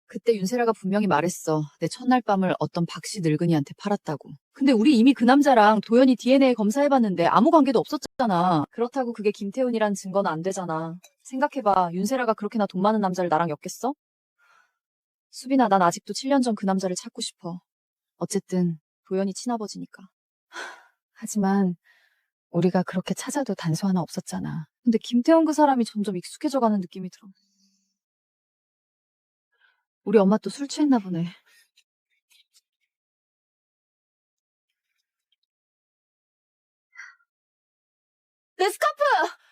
그때 윤세라가 분명히 말했어. 내 첫날 밤을 어떤 박씨 늙은이한테 팔았다고. 근데 우리 이미 그 남자랑 도연이 DNA 검사해봤는데 아무 관계도 없었잖아. 그렇다고 그게 김태훈이란 증거는 안 되잖아. 생각해봐. 윤세라가 그렇게나 돈 많은 남자를 나랑 엮겠어? 수빈아, 난 아직도 7년 전 그 남자를 찾고 싶어. 어쨌든 도연이 친아버지니까. 하지만 우리가 그렇게 찾아도 단서 하나 없었잖아. 근데 김태훈 그 사람이 점점 익숙해져가는 느낌이 들어. 우리 엄마 또 술 취했나 보네. 내 스카프!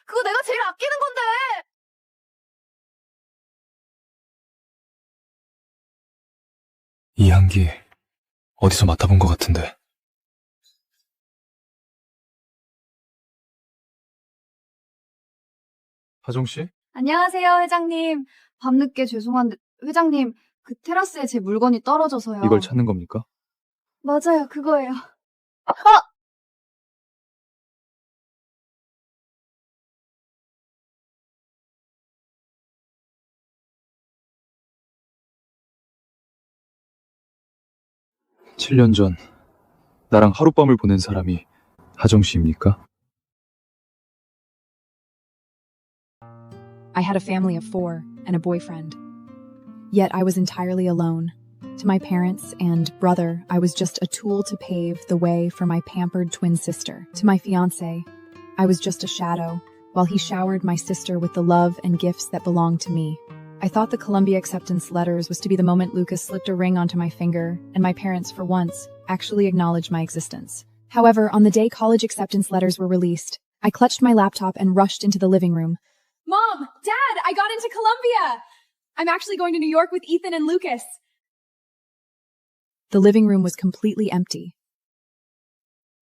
그거 내가 제일 아끼는 건데! 이 향기 어디서 맡아본 것 같은데. 하정 씨? 안녕하세요, 회장님. 밤늦게 죄송한데, 회장님, 그 테라스에 제 물건이 떨어져서요. 이걸 찾는 겁니까? 맞아요, 그거예요. 칠 년 전 나랑 하룻밤을 보낸 사람이 하정 씨입니까? I had a family of 4 and a boyfriend. Yet I was entirely alone. To my parents and brother, I was just a tool to pave the way for my pampered twin sister. To my fiancé, I was just a shadow, while he showered my sister with the love and gifts that belonged to me. I thought the Columbia acceptance letters was to be the moment Lucas slipped a ring onto my finger, and my parents, for once, actually acknowledged my existence. However, on the day college acceptance letters were released, I clutched my laptop and rushed into the living room. Mom! Dad! I got into Columbia! I'm actually going to New York with Ethan and Lucas. The living room was completely empty.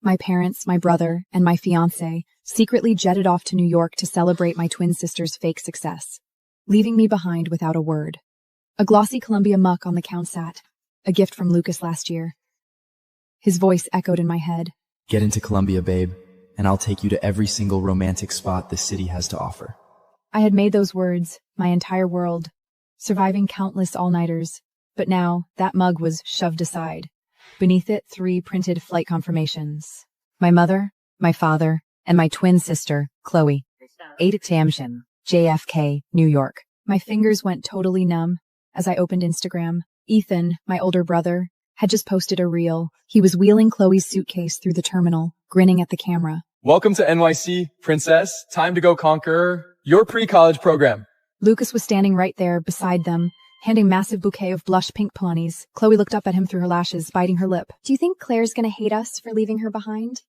My parents, my brother, and my fiancé secretly jetted off to New York to celebrate my twin sister's fake success, leaving me behind without a word. A glossy Columbia muck on the count sat, a gift from Lucas last year. His voice echoed in my head. Get into Columbia, babe, and I'll take you to every single romantic spot this city has to offer. I had made those words my entire world, surviving countless all-nighters, but now that mug was shoved aside. Beneath it, 3 printed flight confirmations. My mother, my father, and my twin sister, Chloe. 8 Tamshin, JFK, New York. My fingers went totally numb as I opened Instagram. Ethan, my older brother, had just posted a reel. He was wheeling Chloe's suitcase through the terminal, grinning at the camera. Welcome to NYC, princess. Time to go conquer your pre-college program. Lucas was standing right there beside them, handing massive bouquet of blush pink peonies. Chloe looked up at him through her lashes, biting her lip. Do you think Claire's gonna hate us for leaving her behind?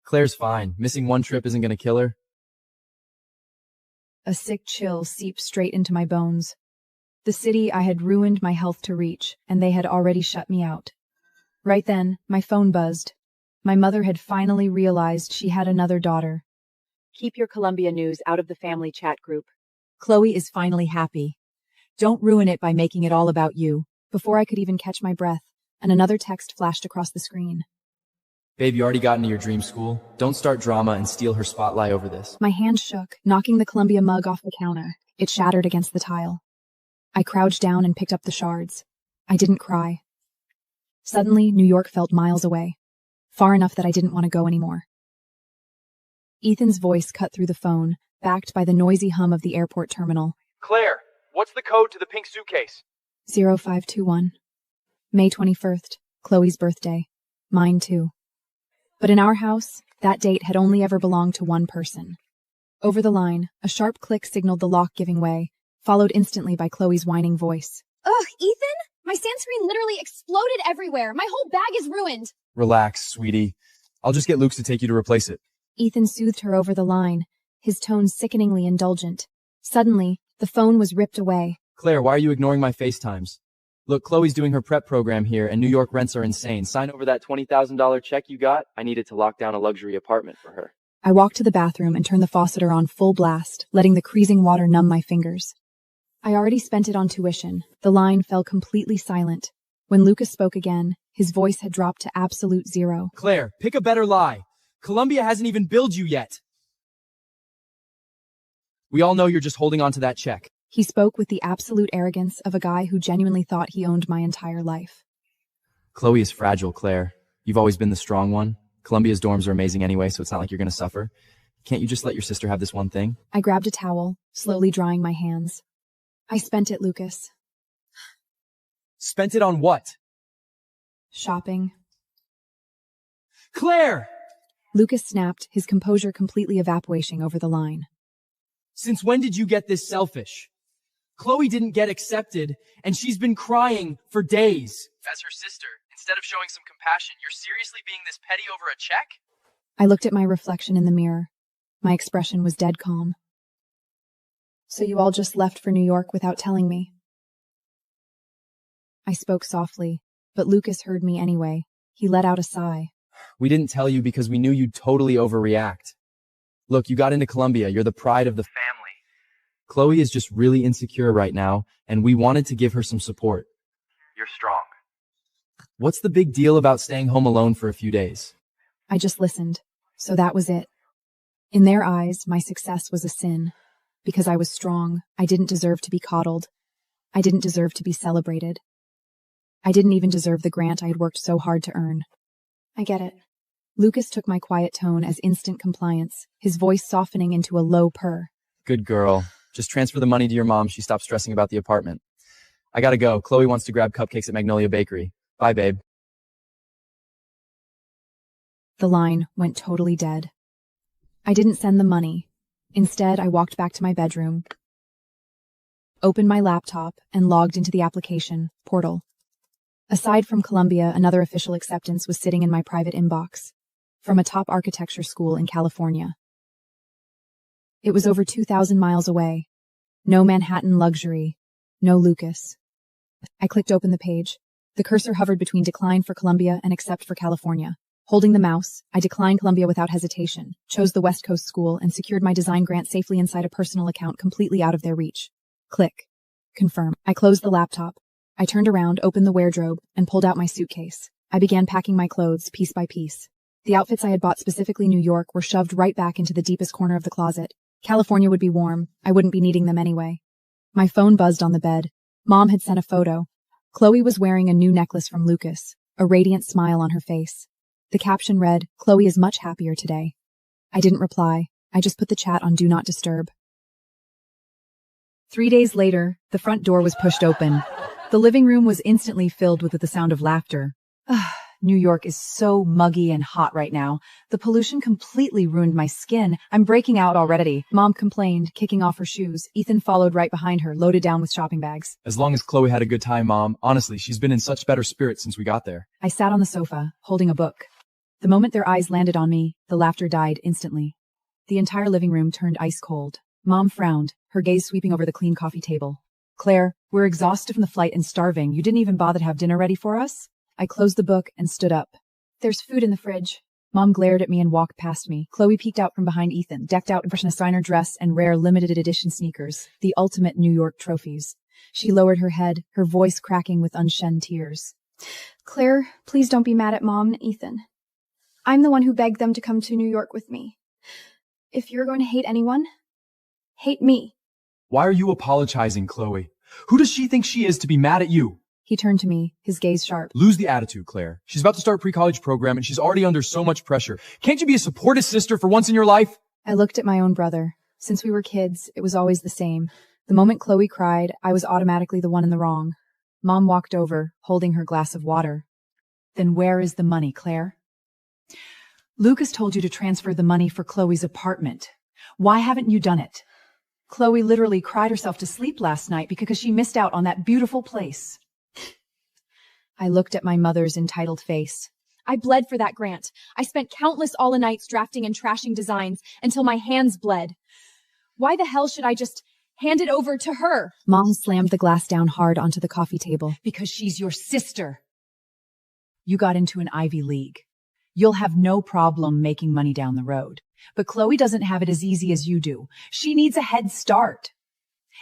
Claire's fine. Missing one trip isn't gonna kill her. A sick chill seeped straight into my bones. The city I had ruined my health to reach, and they had already shut me out. Right then, my phone buzzed. My mother had finally realized she had another daughter. Keep your Columbia news out of the family chat group. Chloe is finally happy. Don't ruin it by making it all about you. Before I could even catch my breath, and another text flashed across the screen. Babe, you already got into your dream school. Don't start drama and steal her spotlight over this. My hand shook, knocking the Columbia mug off the counter. It shattered against the tile. I crouched down and picked up the shards. I didn't cry. Suddenly, New York felt miles away, far enough that I didn't want to go anymore. Ethan's voice cut through the phone, backed by the noisy hum of the airport terminal. Claire, what's the code to the pink suitcase? 0521. May 21st, Chloe's birthday. Mine too. But in our house, that date had only ever belonged to one person. Over the line, a sharp click signaled the lock giving way, followed instantly by Chloe's whining voice. Ugh, Ethan? My sunscreen literally exploded everywhere. My whole bag is ruined. Relax, sweetie. I'll just get Luke to take you to replace it. Ethan soothed her over the line, his tone sickeningly indulgent. Suddenly, the phone was ripped away. Claire, why are you ignoring my FaceTimes? Look, Chloe's doing her prep program here, and New York rents are insane. Sign over that $20,000 check you got. I need it to lock down a luxury apartment for her. I walked to the bathroom and turned the faucet on full blast, letting the creasing water numb my fingers. I already spent it on tuition. The line fell completely silent. When Lucas spoke again, his voice had dropped to absolute zero. Claire, pick a better lie. Columbia hasn't even billed you yet. We all know you're just holding on to that check. He spoke with the absolute arrogance of a guy who genuinely thought he owned my entire life. Chloe is fragile, Claire. You've always been the strong one. Columbia's dorms are amazing anyway, so it's not like you're going to suffer. Can't you just let your sister have this one thing? I grabbed a towel, slowly drying my hands. I spent it, Lucas. Spent it on what? Shopping. Claire! Lucas snapped, his composure completely evaporating over the line. Since when did you get this selfish? Chloe didn't get accepted, and she's been crying for days. As her sister, instead of showing some compassion, you're seriously being this petty over a check? I looked at my reflection in the mirror. My expression was dead calm. So you all just left for New York without telling me? I spoke softly, but Lucas heard me anyway. He let out a sigh. We didn't tell you because we knew you'd totally overreact. Look, you got into Columbia. You're the pride of the family. Chloe is just really insecure right now, and we wanted to give her some support. You're strong. What's the big deal about staying home alone for a few days? I just listened, so that was it. In their eyes, my success was a sin. Because I was strong, I didn't deserve to be coddled. I didn't deserve to be celebrated. I didn't even deserve the grant I had worked so hard to earn. I get it. Lucas took my quiet tone as instant compliance, his voice softening into a low purr. Good girl. Just transfer the money to your mom. She stopped stressing about the apartment. I gotta go. Chloe wants to grab cupcakes at Magnolia Bakery. Bye, babe. The line went totally dead. I didn't send the money. Instead, I walked back to my bedroom, opened my laptop, and logged into the application portal. Aside from Columbia, another official acceptance was sitting in my private inbox, from a top architecture school in California. It was over 2,000 miles away. No Manhattan luxury. No Lucas. I clicked open the page. The cursor hovered between decline for Columbia and accept for California. Holding the mouse, I declined Columbia without hesitation, chose the West Coast school, and secured my design grant safely inside a personal account completely out of their reach. Click. Confirm. I closed the laptop. I turned around, opened the wardrobe, and pulled out my suitcase. I began packing my clothes, piece by piece. The outfits I had bought specifically New York were shoved right back into the deepest corner of the closet. California would be warm. I wouldn't be needing them anyway. My phone buzzed on the bed. Mom had sent a photo. Chloe was wearing a new necklace from Lucas, a radiant smile on her face. The caption read, "Chloe is much happier today." I didn't reply. I just put the chat on Do Not Disturb. 3 days later, the front door was pushed open. The living room was instantly filled with the sound of laughter. New York is so muggy and hot right now. The pollution completely ruined my skin. I'm breaking out already. Mom complained, kicking off her shoes. Ethan followed right behind her, loaded down with shopping bags. As long as Chloe had a good time, Mom. Honestly, she's been in such better spirits since we got there. I sat on the sofa, holding a book. The moment their eyes landed on me, the laughter died instantly. The entire living room turned ice cold. Mom frowned, her gaze sweeping over the clean coffee table. "Claire, we're exhausted from the flight and starving. You didn't even bother to have dinner ready for us?" I closed the book and stood up. "There's food in the fridge." Mom glared at me and walked past me. Chloe peeked out from behind Ethan, decked out in fresh designer dress and rare limited edition sneakers, the ultimate New York trophies. She lowered her head, her voice cracking with unshed tears. "Claire, please don't be mad at Mom and Ethan. I'm the one who begged them to come to New York with me. If you're going to hate anyone, hate me. Why are you apologizing, Chloe? Who does she think she is to be mad at you? He turned to me, his gaze sharp. Lose the attitude, Claire. She's about to start pre-college program and she's already under so much pressure. Can't you be a supportive sister for once in your life? I looked at my own brother. Since we were kids, it was always the same. The moment Chloe cried, I was automatically the one in the wrong. Mom walked over, holding her glass of water. Then where is the money, Claire? Lucas told you to transfer the money for Chloe's apartment. Why haven't you done it? Chloe literally cried herself to sleep last night because she missed out on that beautiful place. I looked at my mother's entitled face. I bled for that grant. I spent countless all-nights drafting and trashing designs until my hands bled. Why the hell should I just hand it over to her? Mom slammed the glass down hard onto the coffee table. Because she's your sister. You got into an Ivy League. You'll have no problem making money down the road. But Chloe doesn't have it as easy as you do. She needs a head start.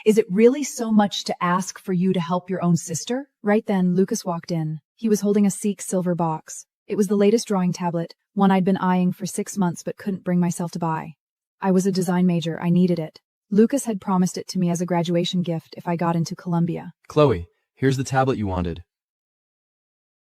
Is it really so much to ask for you to help your own sister? Right then, Lucas walked in. He was holding a Sikh silver box. It was the latest drawing tablet, one I'd been eyeing for 6 months but couldn't bring myself to buy. I was a design major. I needed it. Lucas had promised it to me as a graduation gift if I got into Columbia. Chloe, here's the tablet you wanted.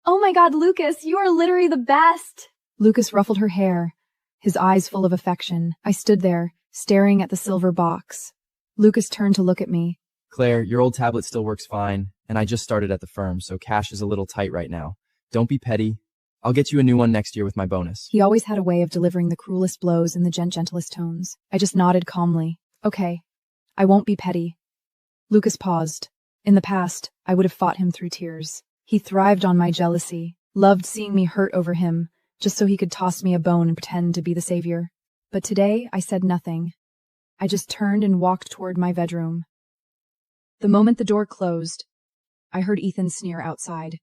Oh my God, Lucas, you are literally the best! Lucas ruffled her hair, his eyes full of affection. I stood there, staring at the silver box. Lucas turned to look at me. Claire, your old tablet still works fine, and I just started at the firm, so cash is a little tight right now. Don't be petty. I'll get you a new one next year with my bonus. He always had a way of delivering the cruelest blows in the gentlest tones. I just nodded calmly. Okay, I won't be petty. Lucas paused. In the past, I would have fought him through tears. He thrived on my jealousy, loved seeing me hurt over him, just so he could toss me a bone and pretend to be the savior. But today, I said nothing. I just turned and walked toward my bedroom. The moment the door closed, I heard Ethan sneer outside.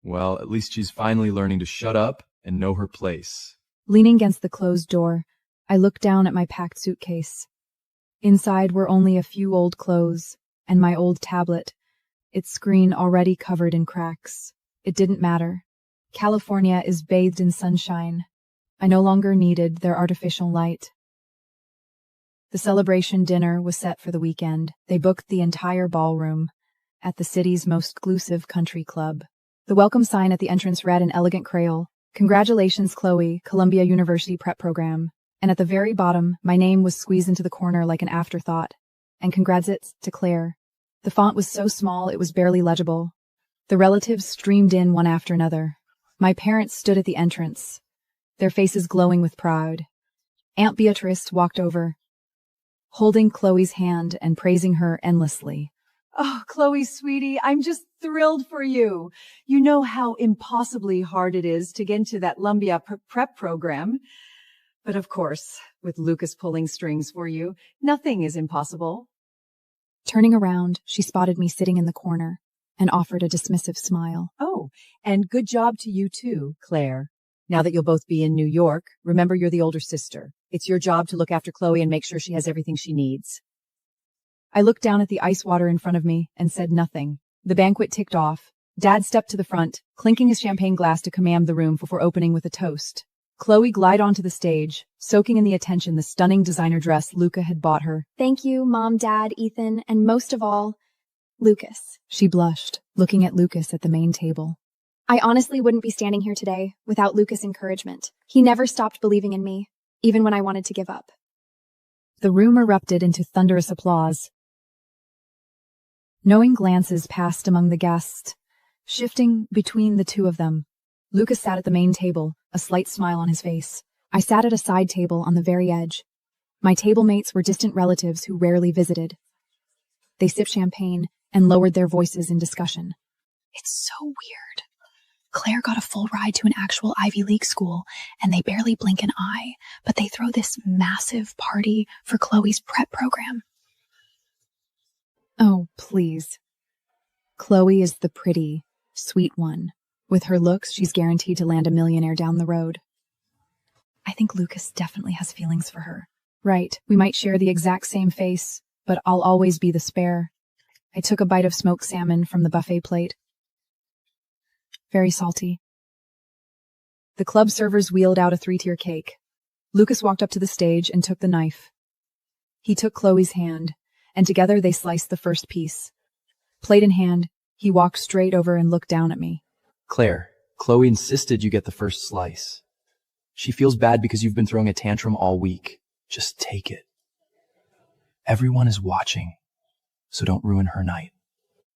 Well, at least she's finally learning to shut up and know her place. Leaning against the closed door, I looked down at my packed suitcase. Inside were only a few old clothes and my old tablet, its screen already covered in cracks. It didn't matter. California is bathed in sunshine. I no longer needed their artificial light. The celebration dinner was set for the weekend. They booked the entire ballroom at the city's most exclusive country club. The welcome sign at the entrance read in elegant Creole, "Congratulations, Chloe, Columbia University Prep Program." And at the very bottom, my name was squeezed into the corner like an afterthought. And congrats to Claire. The font was so small it was barely legible. The relatives streamed in one after another. My parents stood at the entrance, their faces glowing with pride. Aunt Beatrice walked over, holding Chloe's hand and praising her endlessly. Oh, Chloe, sweetie, I'm just thrilled for you. You know how impossibly hard it is to get into that Columbia prep program. But of course, with Lucas pulling strings for you, nothing is impossible. Turning around, she spotted me sitting in the corner and offered a dismissive smile. Oh, and good job to you too, Claire. Now that you'll both be in New York, remember you're the older sister. It's your job to look after Chloe and make sure she has everything she needs. I looked down at the ice water in front of me and said nothing. The banquet ticked off. Dad stepped to the front, clinking his champagne glass to command the room before opening with a toast. Chloe glided onto the stage, soaking in the attention the stunning designer dress Luca had bought her. Thank you, Mom, Dad, Ethan, and most of all, Lucas. She blushed, looking at Lucas at the main table. I honestly wouldn't be standing here today without Lucas' encouragement. He never stopped believing in me, even when I wanted to give up. The room erupted into thunderous applause. Knowing glances passed among the guests, shifting between the two of them. Lucas sat at the main table, a slight smile on his face. I sat at a side table on the very edge. My table mates were distant relatives who rarely visited. They sipped champagne and lowered their voices in discussion. It's so weird. Claire got a full ride to an actual Ivy League school, and they barely blink an eye, but they throw this massive party for Chloe's prep program. Oh, please. Chloe is the pretty, sweet one. With her looks, she's guaranteed to land a millionaire down the road. I think Lucas definitely has feelings for her. Right, we might share the exact same face, but I'll always be the spare. I took a bite of smoked salmon from the buffet plate. Very salty. The club servers wheeled out a 3-tier cake. Lucas walked up to the stage and took the knife. He took Chloe's hand, and together they sliced the first piece. Plate in hand, he walked straight over and looked down at me. Claire, Chloe insisted you get the first slice. She feels bad because you've been throwing a tantrum all week. Just take it. Everyone is watching, so don't ruin her night.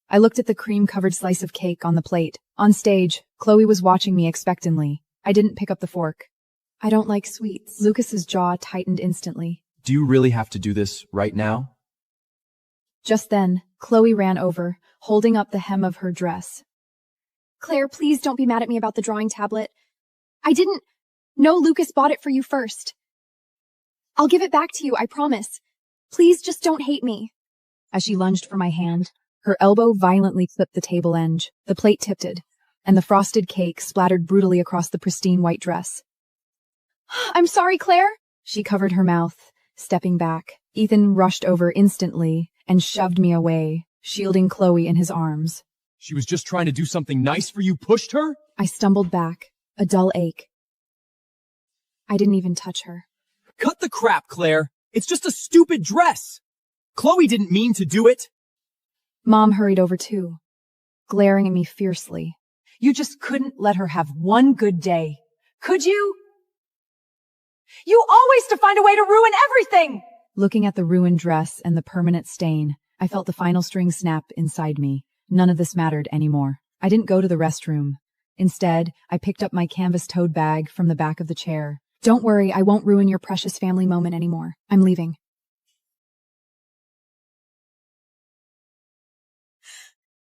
I looked at the cream-covered slice of cake on the plate. On stage, Chloe was watching me expectantly. I didn't pick up the fork. I don't like sweets. Lucas's jaw tightened instantly. Do you really have to do this right now? Just then, Chloe ran over, holding up the hem of her dress. Claire, please don't be mad at me about the drawing tablet. I didn't know Lucas bought it for you first. I'll give it back to you, I promise. Please just don't hate me. As she lunged for my hand, her elbow violently clipped the table edge. The plate tipped, and the frosted cake splattered brutally across the pristine white dress. I'm sorry, Claire. She covered her mouth, stepping back. Ethan rushed over instantly and shoved me away, shielding Chloe in his arms. She was just trying to do something nice for you, pushed her? I stumbled back, a dull ache. I didn't even touch her. Cut the crap, Claire. It's just a stupid dress. Chloe didn't mean to do it. Mom hurried over too, glaring at me fiercely. You just couldn't let her have one good day, could you? You always to find a way to ruin everything! Looking at the ruined dress and the permanent stain, I felt the final string snap inside me. None of this mattered anymore. I didn't go to the restroom. Instead, I picked up my canvas tote bag from the back of the chair. Don't worry, I won't ruin your precious family moment anymore. I'm leaving.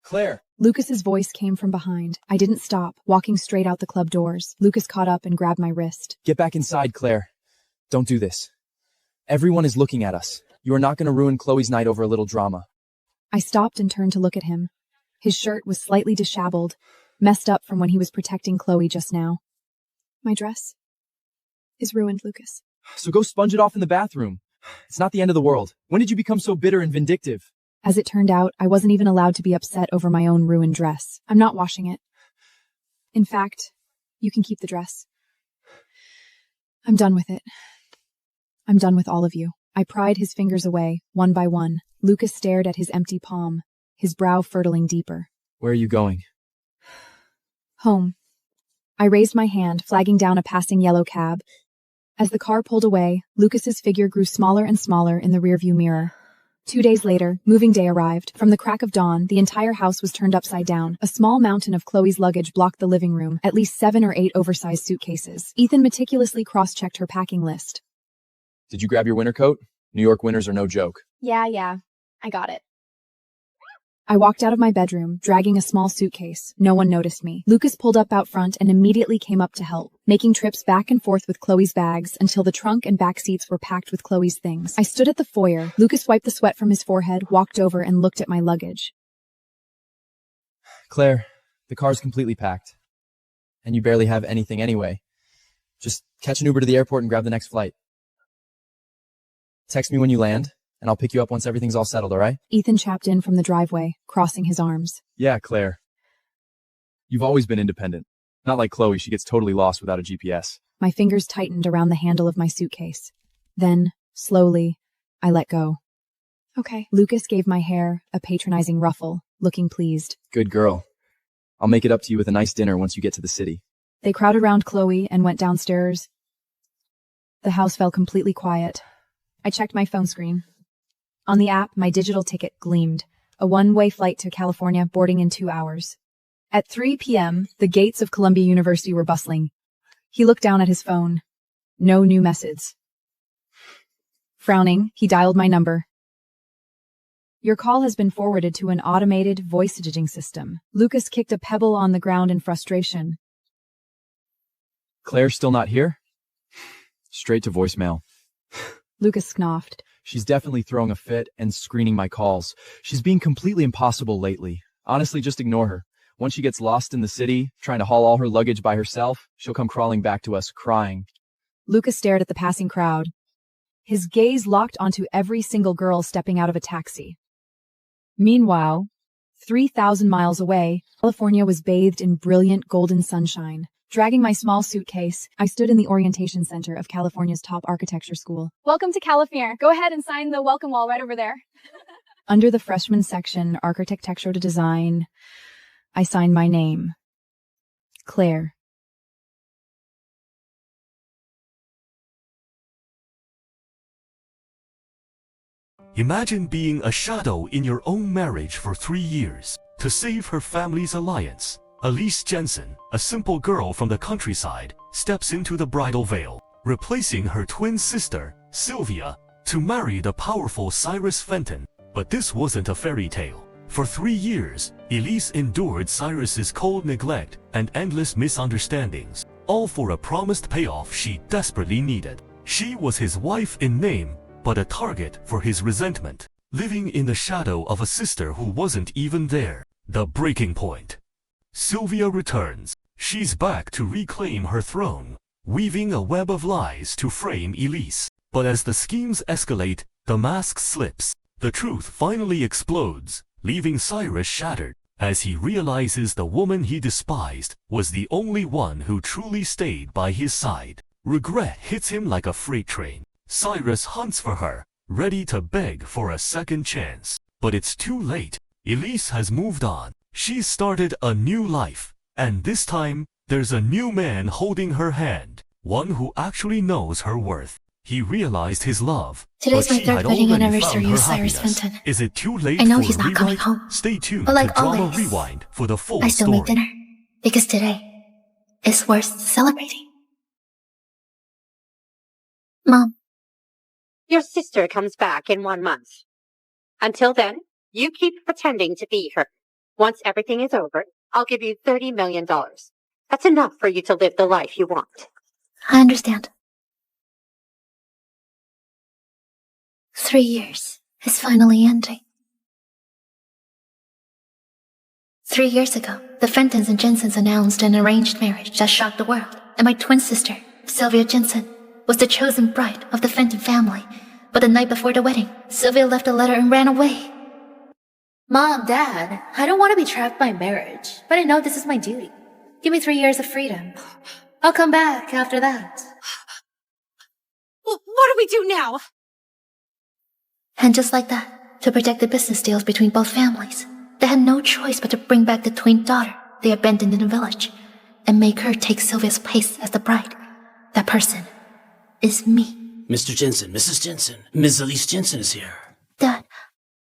Claire. Lucas's voice came from behind. I didn't stop, walking straight out the club doors. Lucas caught up and grabbed my wrist. Get back inside, Claire. Don't do this. Everyone is looking at us. You are not going to ruin Chloe's night over a little drama. I stopped and turned to look at him. His shirt was slightly disheveled, messed up from when he was protecting Chloe just now. My dress is ruined, Lucas. So go sponge it off in the bathroom. It's not the end of the world. When did you become so bitter and vindictive? As it turned out, I wasn't even allowed to be upset over my own ruined dress. I'm not washing it. In fact, you can keep the dress. I'm done with it. I'm done with all of you. I pried his fingers away, one by one. Lucas stared at his empty palm, his brow furtling deeper. Where are you going? Home. I raised my hand, flagging down a passing yellow cab. As the car pulled away, Lucas's figure grew smaller and smaller in the rearview mirror. 2 days later, moving day arrived. From the crack of dawn, the entire house was turned upside down. A small mountain of Chloe's luggage blocked the living room, at least 7 or 8 oversized suitcases. Ethan meticulously cross-checked her packing list. Did you grab your winter coat? New York winters are no joke. Yeah. I got it. I walked out of my bedroom, dragging a small suitcase. No one noticed me. Lucas pulled up out front and immediately came up to help, making trips back and forth with Chloe's bags until the trunk and back seats were packed with Chloe's things. I stood at the foyer. Lucas wiped the sweat from his forehead, walked over and looked at my luggage. Claire, the car's completely packed. And you barely have anything anyway. Just catch an Uber to the airport and grab the next flight. Text me when you land, and I'll pick you up once everything's all settled, all right? Ethan chapped in from the driveway, crossing his arms. Yeah, Claire. You've always been independent. Not like Chloe, she gets totally lost without a GPS. My fingers tightened around the handle of my suitcase. Then, slowly, I let go. Okay. Lucas gave my hair a patronizing ruffle, looking pleased. Good girl. I'll make it up to you with a nice dinner once you get to the city. They crowded around Chloe and went downstairs. The house fell completely quiet. I checked my phone screen. On the app, my digital ticket gleamed. A one-way flight to California, boarding in 2 hours. At 3 p.m., the gates of Columbia University were bustling. He looked down at his phone. No new message. Frowning, he dialed my number. Your call has been forwarded to an automated voice messaging system. Lucas kicked a pebble on the ground in frustration. Claire's still not here? Straight to voicemail. Lucas scoffed. She's definitely throwing a fit and screening my calls. She's being completely impossible lately. Honestly, just ignore her. Once she gets lost in the city, trying to haul all her luggage by herself, she'll come crawling back to us, crying. Lucas stared at the passing crowd. His gaze locked onto every single girl stepping out of a taxi. Meanwhile, 3,000 miles away, California was bathed in brilliant golden sunshine. Dragging my small suitcase, I stood in the orientation center of California's top architecture school. Welcome to California. Go ahead and sign the welcome wall right over there. Under the freshman section, Architecture to Design, I signed my name. Claire. Imagine being a shadow in your own marriage for 3 years. To save her family's alliance, Elise Jensen, a simple girl from the countryside, steps into the bridal veil, replacing her twin sister, Sylvia, to marry the powerful Cyrus Fenton. But this wasn't a fairy tale. For 3 years, Elise endured Cyrus's cold neglect and endless misunderstandings, all for a promised payoff she desperately needed. She was his wife in name, but a target for his resentment, living in the shadow of a sister who wasn't even there. The breaking point. Sylvia returns. She's back to reclaim her throne, weaving a web of lies to frame Elise. But as the schemes escalate, the mask slips. The truth finally explodes, leaving Cyrus shattered, as he realizes the woman he despised was the only one who truly stayed by his side. Regret hits him like a freight train. Cyrus hunts for her, ready to beg for a second chance. But it's too late. Elise has moved on. She's started a new life, and this time, there's a new man holding her hand, one who actually knows her worth. He realized his love, Today's but my she third had wedding already anniversary found her with Cyrus happiness. Fenton. Is it too late I know for he's a not coming rewrite? home. Stay tuned But like to Drama always, Rewind for the full I still story. make dinner, because today is worth celebrating. Mom. Your sister comes back in 1 month. Until then, you keep pretending to be her. Once everything is over, I'll give you $30 million. That's enough for you to live the life you want. I understand. 3 years is finally ending. 3 years ago, the Fentons and Jensens announced an arranged marriage that shocked the world, and my twin sister, Sylvia Jensen, was the chosen bride of the Fenton family. But the night before the wedding, Sylvia left a letter and ran away. Mom, Dad, I don't want to be trapped by marriage, but I know this is my duty. Give me 3 years of freedom. I'll come back after that. Well, what do we do now? And just like that, to protect the business deals between both families, they had no choice but to bring back the twin daughter they abandoned in the village, and make her take Sylvia's place as the bride. That person is me. Mr. Jensen, Mrs. Jensen, Ms. Elise Jensen is here. Dad,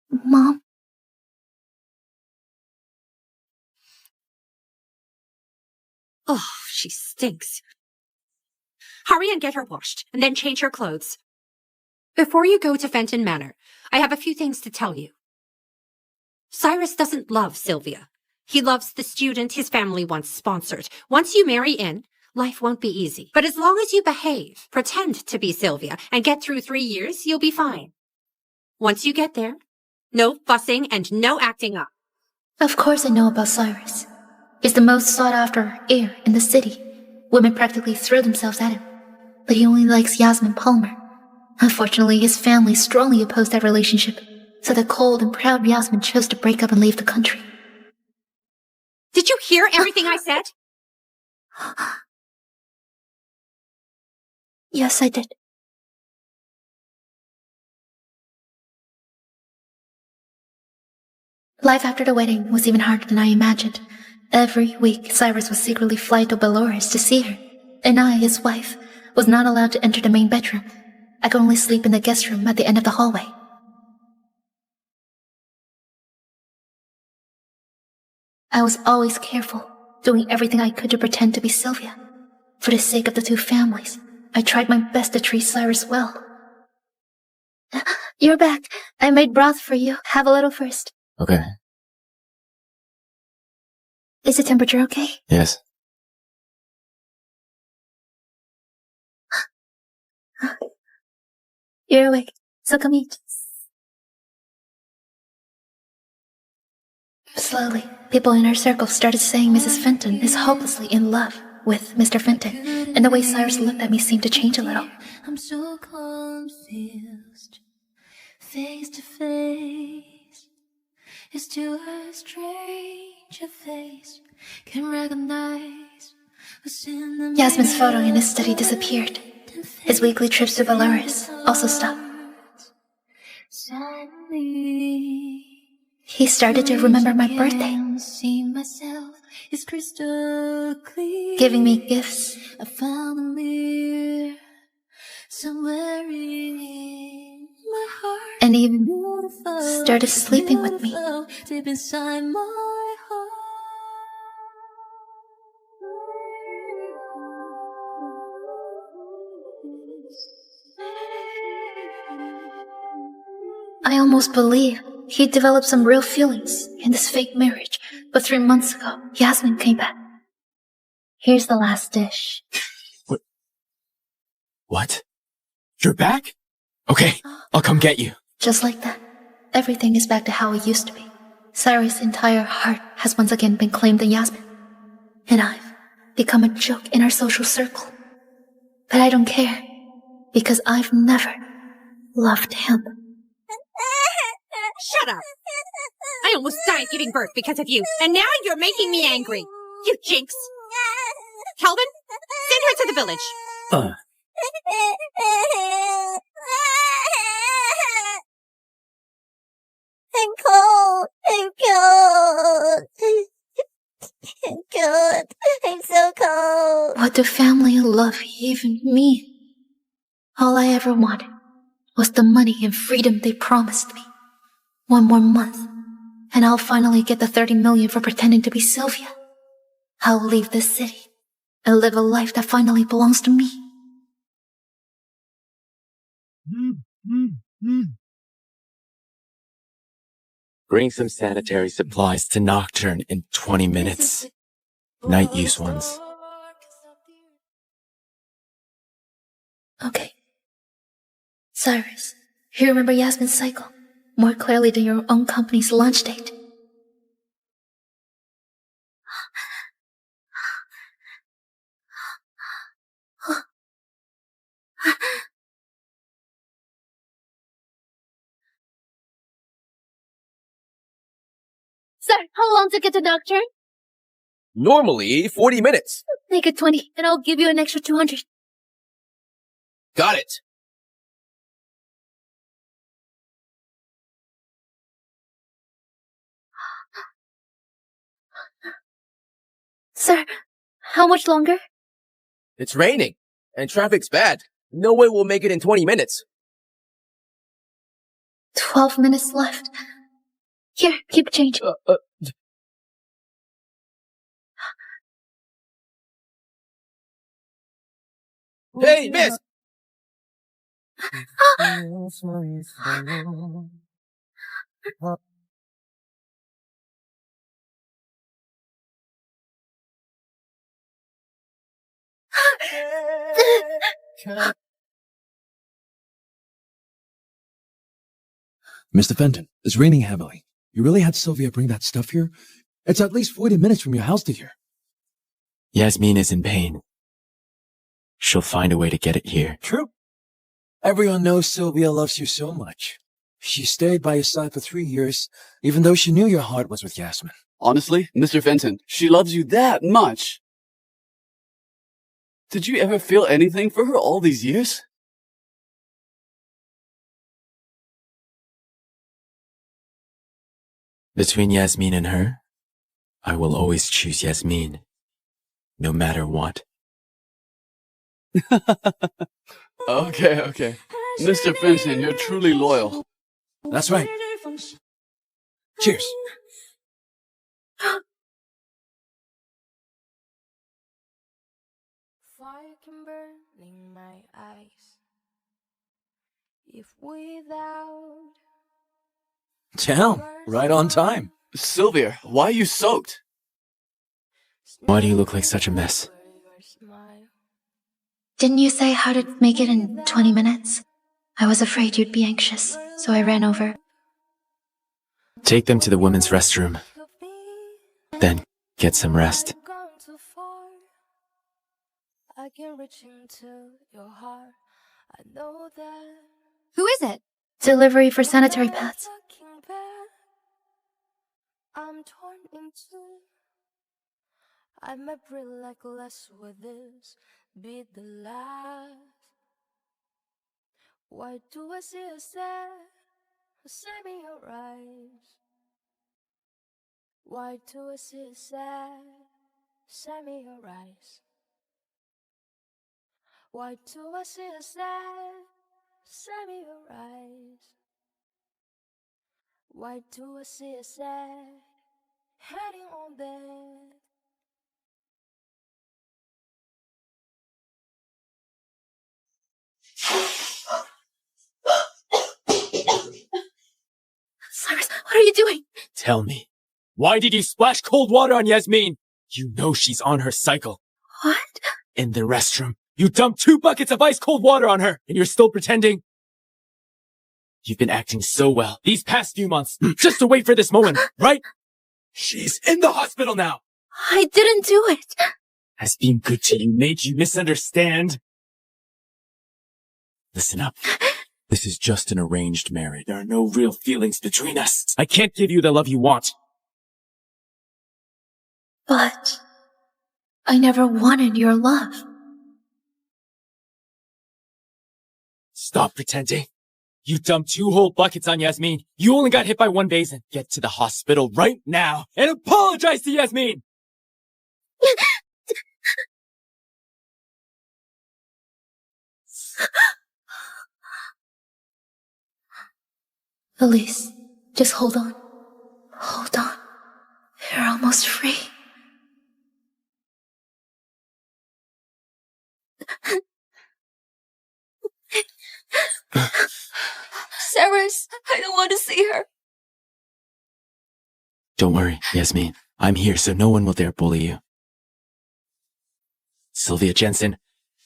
Mom. Oh, she stinks. Hurry and get her washed, and then change her clothes. Before you go to Fenton Manor, I have a few things to tell you. Cyrus doesn't love Sylvia. He loves the student his family once sponsored. Once you marry in, life won't be easy. But as long as you behave, pretend to be Sylvia, and get through 3 years, you'll be fine. Once you get there, no fussing and no acting up. Of course I know about Cyrus. He's the most sought-after heir in the city. Women practically throw themselves at him. But he only likes Yasmin Palmer. Unfortunately, his family strongly opposed that relationship, so the cold and proud Yasmin chose to break up and leave the country. Did you hear everything I said? Yes, I did. Life after the wedding was even harder than I imagined. Every week, Cyrus would secretly fly to Belarus to see her, and I, his wife, was not allowed to enter the main bedroom. I could only sleep in the guest room at the end of the hallway. I was always careful, doing everything I could to pretend to be Sylvia. For the sake of the two families, I tried my best to treat Cyrus well. You're back. I made broth for you. Have a little first. Okay. Is the temperature okay? Yes. You're awake, so come eat. Slowly, people in our circle started saying Mrs. Fenton is hopelessly in love with Mr. Fenton, and the way Cyrus looked at me seemed to change a little. I'm so confused, face to face. It's to a stranger face, can recognize Yasmin's photo in his study disappeared. His weekly trips to Belarus also stopped. He started to remember my birthday, giving me gifts, and even started sleeping with me. I almost believe he developed some real feelings in this fake marriage, but 3 months ago, Yasmin came back. Here's the last dish. What? You're back? Okay, I'll come get you. Just like that, everything is back to how it used to be. Cyrus' entire heart has once again been claimed in Yasmin, and I've become a joke in our social circle. But I don't care, because I've never loved him. Shut up! I almost died giving birth because of you, and now you're making me angry. You jinx! Calvin, send her to the village. I'm cold. I'm cold. I'm cold. I'm so cold. What do family and love even mean? All I ever wanted was the money and freedom they promised me. 1 more month, and I'll finally get the 30 million for pretending to be Sylvia. I'll leave this city and live a life that finally belongs to me. Bring some sanitary supplies to Nocturne in 20 minutes. Night use ones. Okay. Cyrus, you remember Yasmin's cycle more clearly than your own company's launch date. Sir, how long to get to Nocturne? Normally, 40 minutes. Make it 20, and I'll give you an extra 200. Got it. Sir, how much longer? It's raining, and traffic's bad. No way we'll make it in 20 minutes. 12 minutes left. Here, keep change. Hey, miss! Mr. Fenton, it's raining heavily. You really had Sylvia bring that stuff here? It's at least 40 minutes from your house to here. Yasmin is in pain. She'll find a way to get it here. True. Everyone knows Sylvia loves you so much. She stayed by your side for 3 years, even though she knew your heart was with Yasmin. Honestly, Mr. Fenton, she loves you that much. Did you ever feel anything for her all these years? Between Yasmin and her, I will always choose Yasmin, no matter what. Okay. Mr. Fenton, you're truly loyal. That's right. Cheers. Fire can burn in my eyes. If without Damn, right on time. Sylvia, why are you soaked? Why do you look like such a mess? Didn't you say how to make it in 20 minutes? I was afraid you'd be anxious, so I ran over. Take them to the women's restroom. Then get some rest. I can reach into your heart. I know that. Who is it? Delivery for sanitary pads. I'm torn into. I may breathe like less with this, be the last. Why do I see a sad, save me your eyes? Why do I see a sad, save me your eyes? Why do I see a sad, save me your eyes? Why do I see a sad, heading on bed? Cyrus, what are you doing? Tell me, why did you splash cold water on Yasmin? You know she's on her cycle. What? In the restroom, you dumped 2 buckets of ice cold water on her, and you're still pretending? You've been acting so well these past few months, just to wait for this moment, right? She's in the hospital now! I didn't do it! Has being good to you made you misunderstand? Listen up. This is just an arranged marriage. There are no real feelings between us. I can't give you the love you want. But I never wanted your love. Stop pretending. You dumped 2 whole buckets on Yasmin. You only got hit by 1 basin. Get to the hospital right now and apologize to Yasmin! Elise, just hold on. Hold on. You're almost free. Cyrus, I don't want to see her. Don't worry, Yasmin. I'm here so no one will dare bully you. Sylvia Jensen,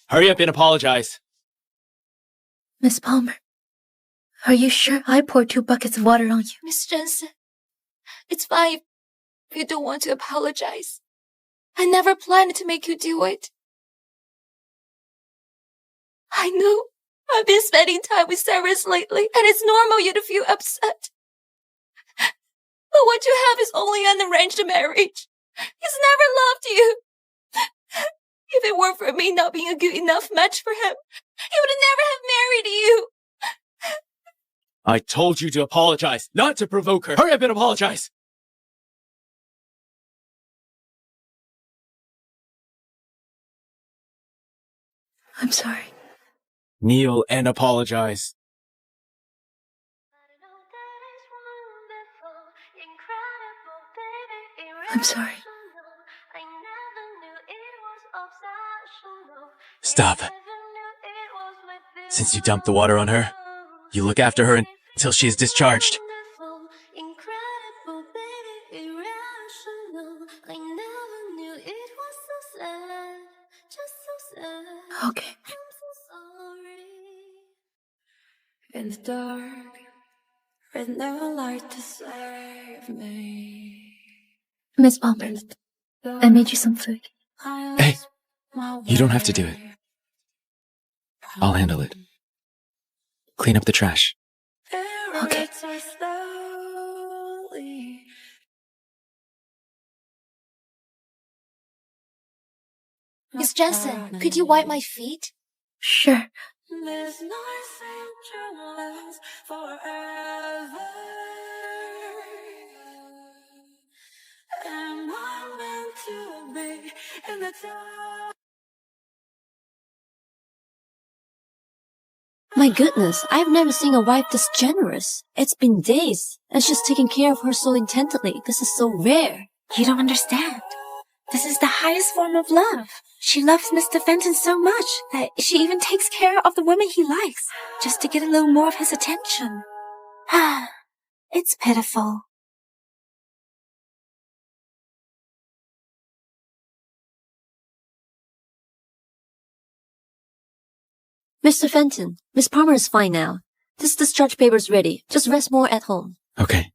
hurry up and apologize. Miss Palmer, are you sure I poured 2 buckets of water on you? Miss Jensen, it's fine if you don't want to apologize. I never planned to make you do it. I know I've been spending time with Cyrus lately, and it's normal you to feel upset. But what you have is only an arranged marriage. He's never loved you. If it weren't for me not being a good enough match for him, he would never have married you. I told you to apologize, not to provoke her. Hurry up and apologize! I'm sorry. Kneel and apologize. I'm sorry. Stop. Since you dumped the water on her, you look after her until she is discharged. Okay. In the dark, with no light to save me. Miss Palmer, I made you some food. Hey, you don't have to do it. I'll handle it. Clean up the trash. Okay. Miss Jensen, could you wipe my feet? Sure. This night seemed to last forever. Am I meant to be in the dark? My goodness, I've never seen a wife this generous. It's been days, and she's taking care of her so intently. This is so rare. You don't understand. This is the highest form of love. She loves Mr. Fenton so much that she even takes care of the women he likes, just to get a little more of his attention. Ah, it's pitiful. Mr. Fenton, Miss Palmer is fine now. This discharge paper's ready. Just rest more at home. Okay.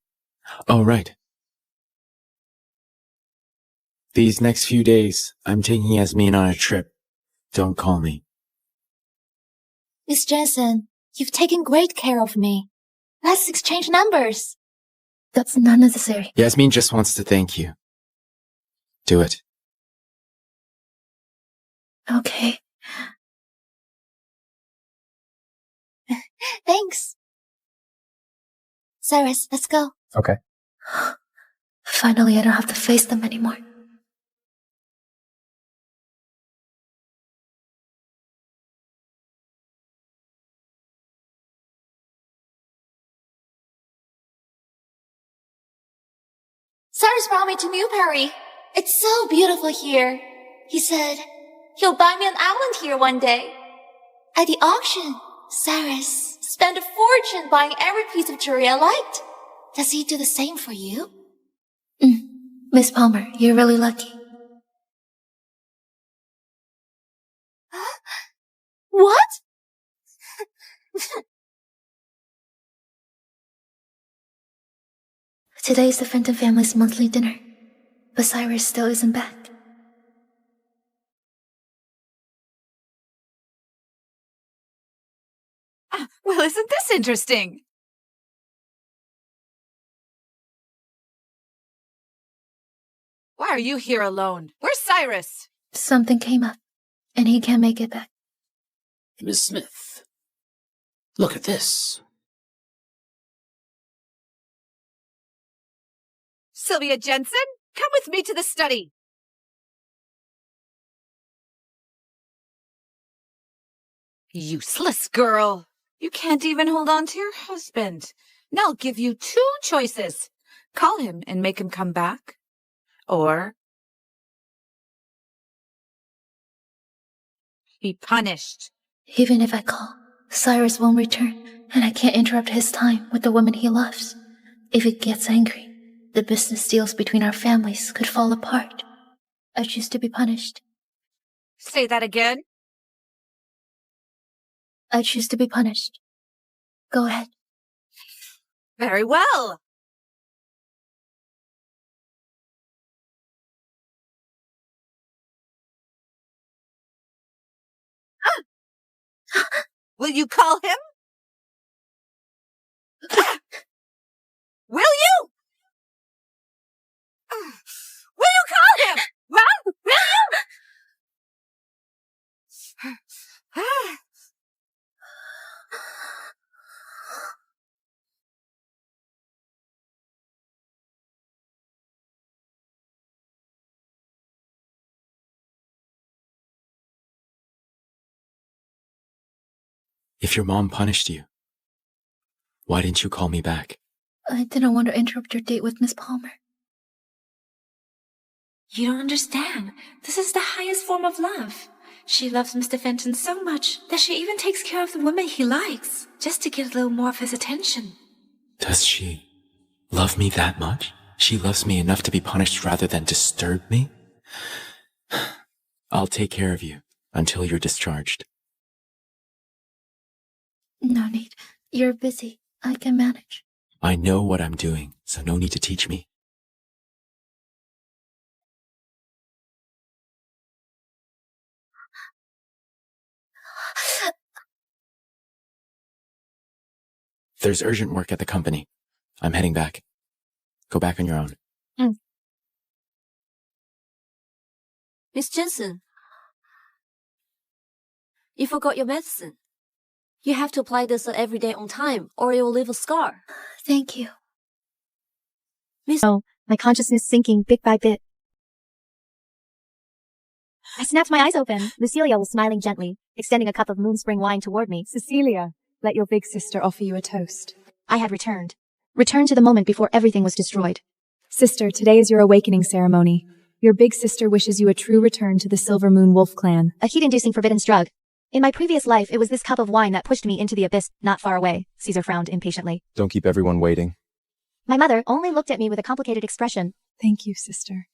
Oh, right. These next few days, I'm taking Yasmin on a trip. Don't call me. Miss Jensen, you've taken great care of me. Let's exchange numbers. That's not necessary. Yasmin just wants to thank you. Do it. Okay. Thanks. Cyrus, let's go. Okay. Finally, I don't have to face them anymore. Cyrus brought me to Newbury. It's so beautiful here. He said he'll buy me an island here one day. At the auction, Cyrus spent a fortune buying every piece of jewelry I liked. Does he do the same for you? Miss Palmer, you're really lucky. What? Today is the Fenton family's monthly dinner, but Cyrus still isn't back. Well, isn't this interesting? Why are you here alone? Where's Cyrus? Something came up, and he can't make it back. Miss Smith, look at this. Sylvia Jensen, come with me to the study. Useless girl. You can't even hold on to your husband. Now I'll give you two choices. Call him and make him come back. Or be punished. Even if I call, Cyrus won't return, and I can't interrupt his time with the woman he loves. If he gets angry, the business deals between our families could fall apart. I choose to be punished. Say that again. I choose to be punished. Go ahead. Very well. Will you call him? Will you? Will you call him? Well, will you? If your mom punished you, why didn't you call me back? I didn't want to interrupt your date with Miss Palmer. You don't understand. This is the highest form of love. She loves Mr. Fenton so much that she even takes care of the woman he likes, just to get a little more of his attention. Does she love me that much? She loves me enough to be punished rather than disturb me? I'll take care of you until you're discharged. No need. You're busy. I can manage. I know what I'm doing, so no need to teach me. There's urgent work at the company. I'm heading back. Go back on your own. Miss Jensen, you forgot your medicine. You have to apply this every day on time, or it will leave a scar. Thank you. Oh, my consciousness sinking bit by bit. I snapped my eyes open. Lucilia was smiling gently, extending a cup of moonspring wine toward me. Cecilia, let your big sister offer you a toast. I had returned. Returned to the moment before everything was destroyed. Sister, today is your awakening ceremony. Your big sister wishes you a true return to the Silver Moon Wolf clan. A heat-inducing forbidden drug. In my previous life, it was this cup of wine that pushed me into the abyss, not far away. Caesar frowned impatiently. Don't keep everyone waiting. My mother only looked at me with a complicated expression. Thank you, sister.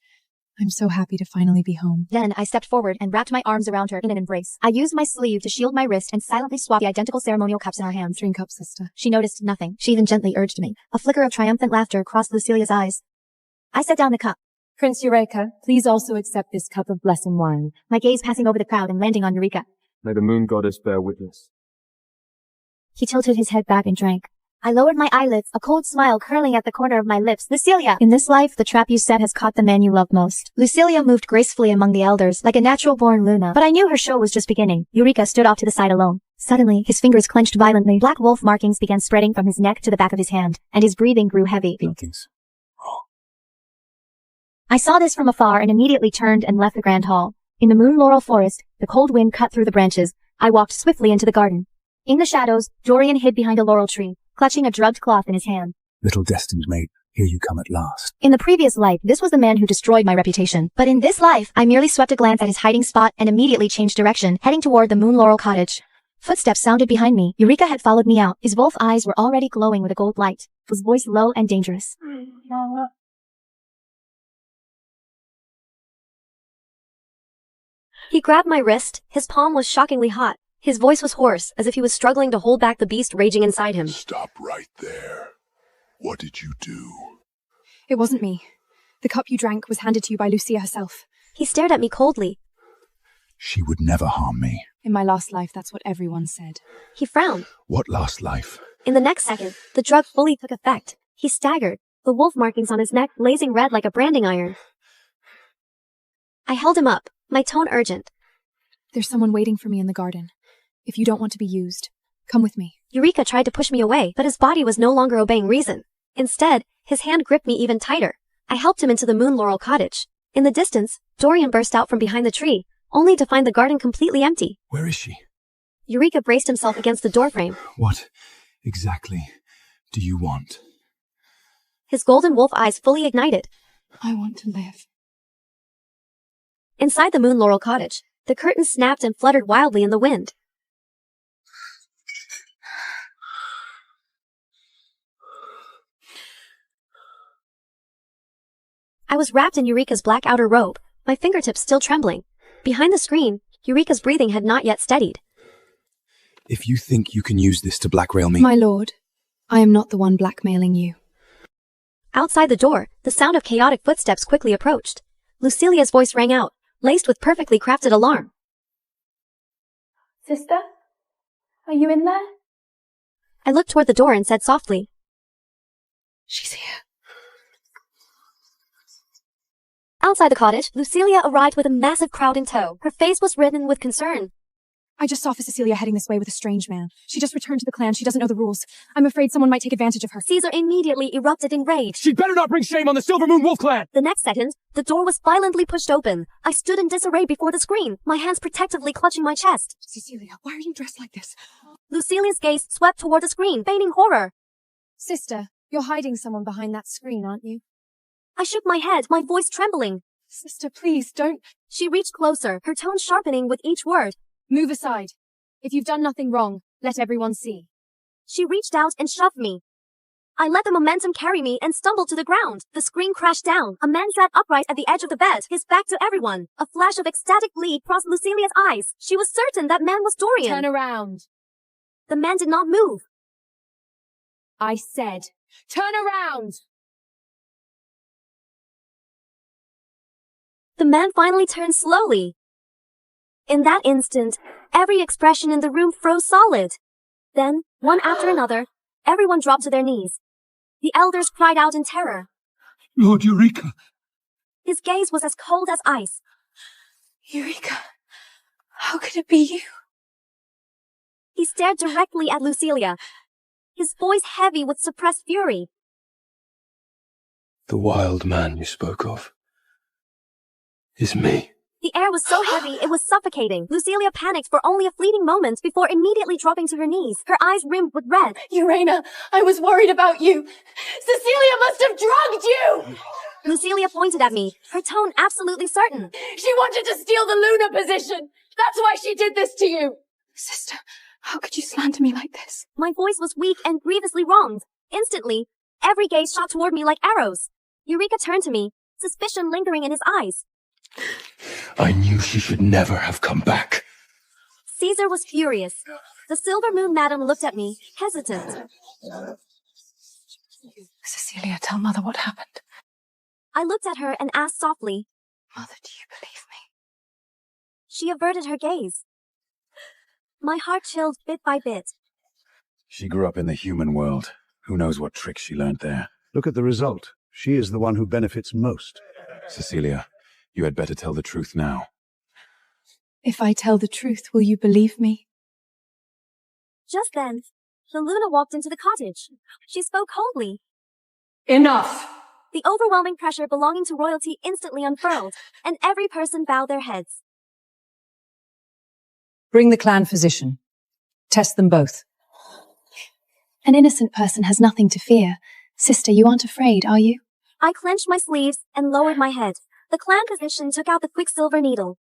I'm so happy to finally be home. Then I stepped forward and wrapped my arms around her in an embrace. I used my sleeve to shield my wrist and silently swapped the identical ceremonial cups in our hands. Drink up, sister. She noticed nothing. She even gently urged me. A flicker of triumphant laughter crossed Lucilia's eyes. I set down the cup. Prince Eureka, please also accept this cup of blessed wine. My gaze passing over the crowd and landing on Eureka. May the moon goddess bear witness. He tilted his head back and drank. I lowered my eyelids, a cold smile curling at the corner of my lips. Lucilia! In this life, the trap you set has caught the man you love most. Lucilia moved gracefully among the elders, like a natural-born Luna. But I knew her show was just beginning. Eureka stood off to the side alone. Suddenly, his fingers clenched violently. Black wolf markings began spreading from his neck to the back of his hand, and his breathing grew heavy. Something's wrong. I saw this from afar and immediately turned and left the grand hall. In the moon laurel forest, the cold wind cut through the branches. I walked swiftly into the garden. In the shadows, Dorian hid behind a laurel tree, clutching a drugged cloth in his hand. Little destined mate, here you come at last. In the previous life, this was the man who destroyed my reputation. But in this life, I merely swept a glance at his hiding spot and immediately changed direction, heading toward the moon laurel cottage. Footsteps sounded behind me. Eureka had followed me out. His wolf eyes were already glowing with a gold light. His voice low and dangerous. He grabbed my wrist. His palm was shockingly hot. His voice was hoarse, as if he was struggling to hold back the beast raging inside him. Stop right there. What did you do? It wasn't me. The cup you drank was handed to you by Lucia herself. He stared at me coldly. She would never harm me. In my last life, that's what everyone said. He frowned. What last life? In the next second, the drug fully took effect. He staggered, the wolf markings on his neck blazing red like a branding iron. I held him up, my tone urgent. There's someone waiting for me in the garden. If you don't want to be used, come with me. Eureka tried to push me away, but his body was no longer obeying reason. Instead, his hand gripped me even tighter. I helped him into the moon laurel cottage. In the distance, Dorian burst out from behind the tree, only to find the garden completely empty. Where is she? Eureka braced himself against the doorframe. What exactly do you want? His golden wolf eyes fully ignited. I want to live. Inside the moon laurel cottage, the curtains snapped and fluttered wildly in the wind. I was wrapped in Eureka's black outer robe, my fingertips still trembling. Behind the screen, Eureka's breathing had not yet steadied. If you think you can use this to blackmail me... My lord, I am not the one blackmailing you. Outside the door, the sound of chaotic footsteps quickly approached. Lucilia's voice rang out, laced with perfectly crafted alarm. Sister? Are you in there? I looked toward the door and said softly, She's here. Outside the cottage, Lucilia arrived with a massive crowd in tow. Her face was written with concern. I just saw Cecilia heading this way with a strange man. She just returned to the clan. She doesn't know the rules. I'm afraid someone might take advantage of her. Caesar immediately erupted in rage. She'd better not bring shame on the Silver Moon Wolf Clan! The next second, the door was violently pushed open. I stood in disarray before the screen, my hands protectively clutching my chest. Cecilia, why are you dressed like this? Lucilia's gaze swept toward the screen, feigning horror. Sister, you're hiding someone behind that screen, aren't you? I shook my head, my voice trembling. Sister, please, don't... She reached closer, her tone sharpening with each word. Move aside. If you've done nothing wrong, let everyone see. She reached out and shoved me. I let the momentum carry me and stumbled to the ground. The screen crashed down. A man sat upright at the edge of the bed, his back to everyone. A flash of ecstatic glee crossed Lucilia's eyes. She was certain that man was Dorian. Turn around. The man did not move. I said, turn around! The man finally turned slowly. In that instant, every expression in the room froze solid. Then, one after another, everyone dropped to their knees. The elders cried out in terror. Lord Eureka! His gaze was as cold as ice. Eureka, how could it be you? He stared directly at Lucilia, his voice heavy with suppressed fury. The wild man you spoke of is me. The air was so heavy it was suffocating. Lucilia panicked for only a fleeting moment before immediately dropping to her knees, her eyes rimmed with red. Urena, I was worried about you. Cecilia must have drugged you! Lucilia pointed at me, her tone absolutely certain. She wanted to steal the Luna position. That's why she did this to you. Sister, how could you slander me like this? My voice was weak and grievously wronged. Instantly, every gaze shot toward me like arrows. Eureka turned to me, suspicion lingering in his eyes. I knew she should never have come back. Caesar was furious. The Silver Moon Madam looked at me, hesitant. Cecilia, tell Mother what happened. I looked at her and asked softly, Mother, do you believe me? She averted her gaze. My heart chilled bit by bit. She grew up in the human world. Who knows what tricks she learned there? Look at the result. She is the one who benefits most. Cecilia, you had better tell the truth now. If I tell the truth, will you believe me? Just then, the Luna walked into the cottage. She spoke coldly. Enough! The overwhelming pressure belonging to royalty instantly unfurled, and every person bowed their heads. Bring the clan physician. Test them both. An innocent person has nothing to fear. Sister, you aren't afraid, are you? I clenched my sleeves and lowered my head. The clan physician took out the quicksilver needle.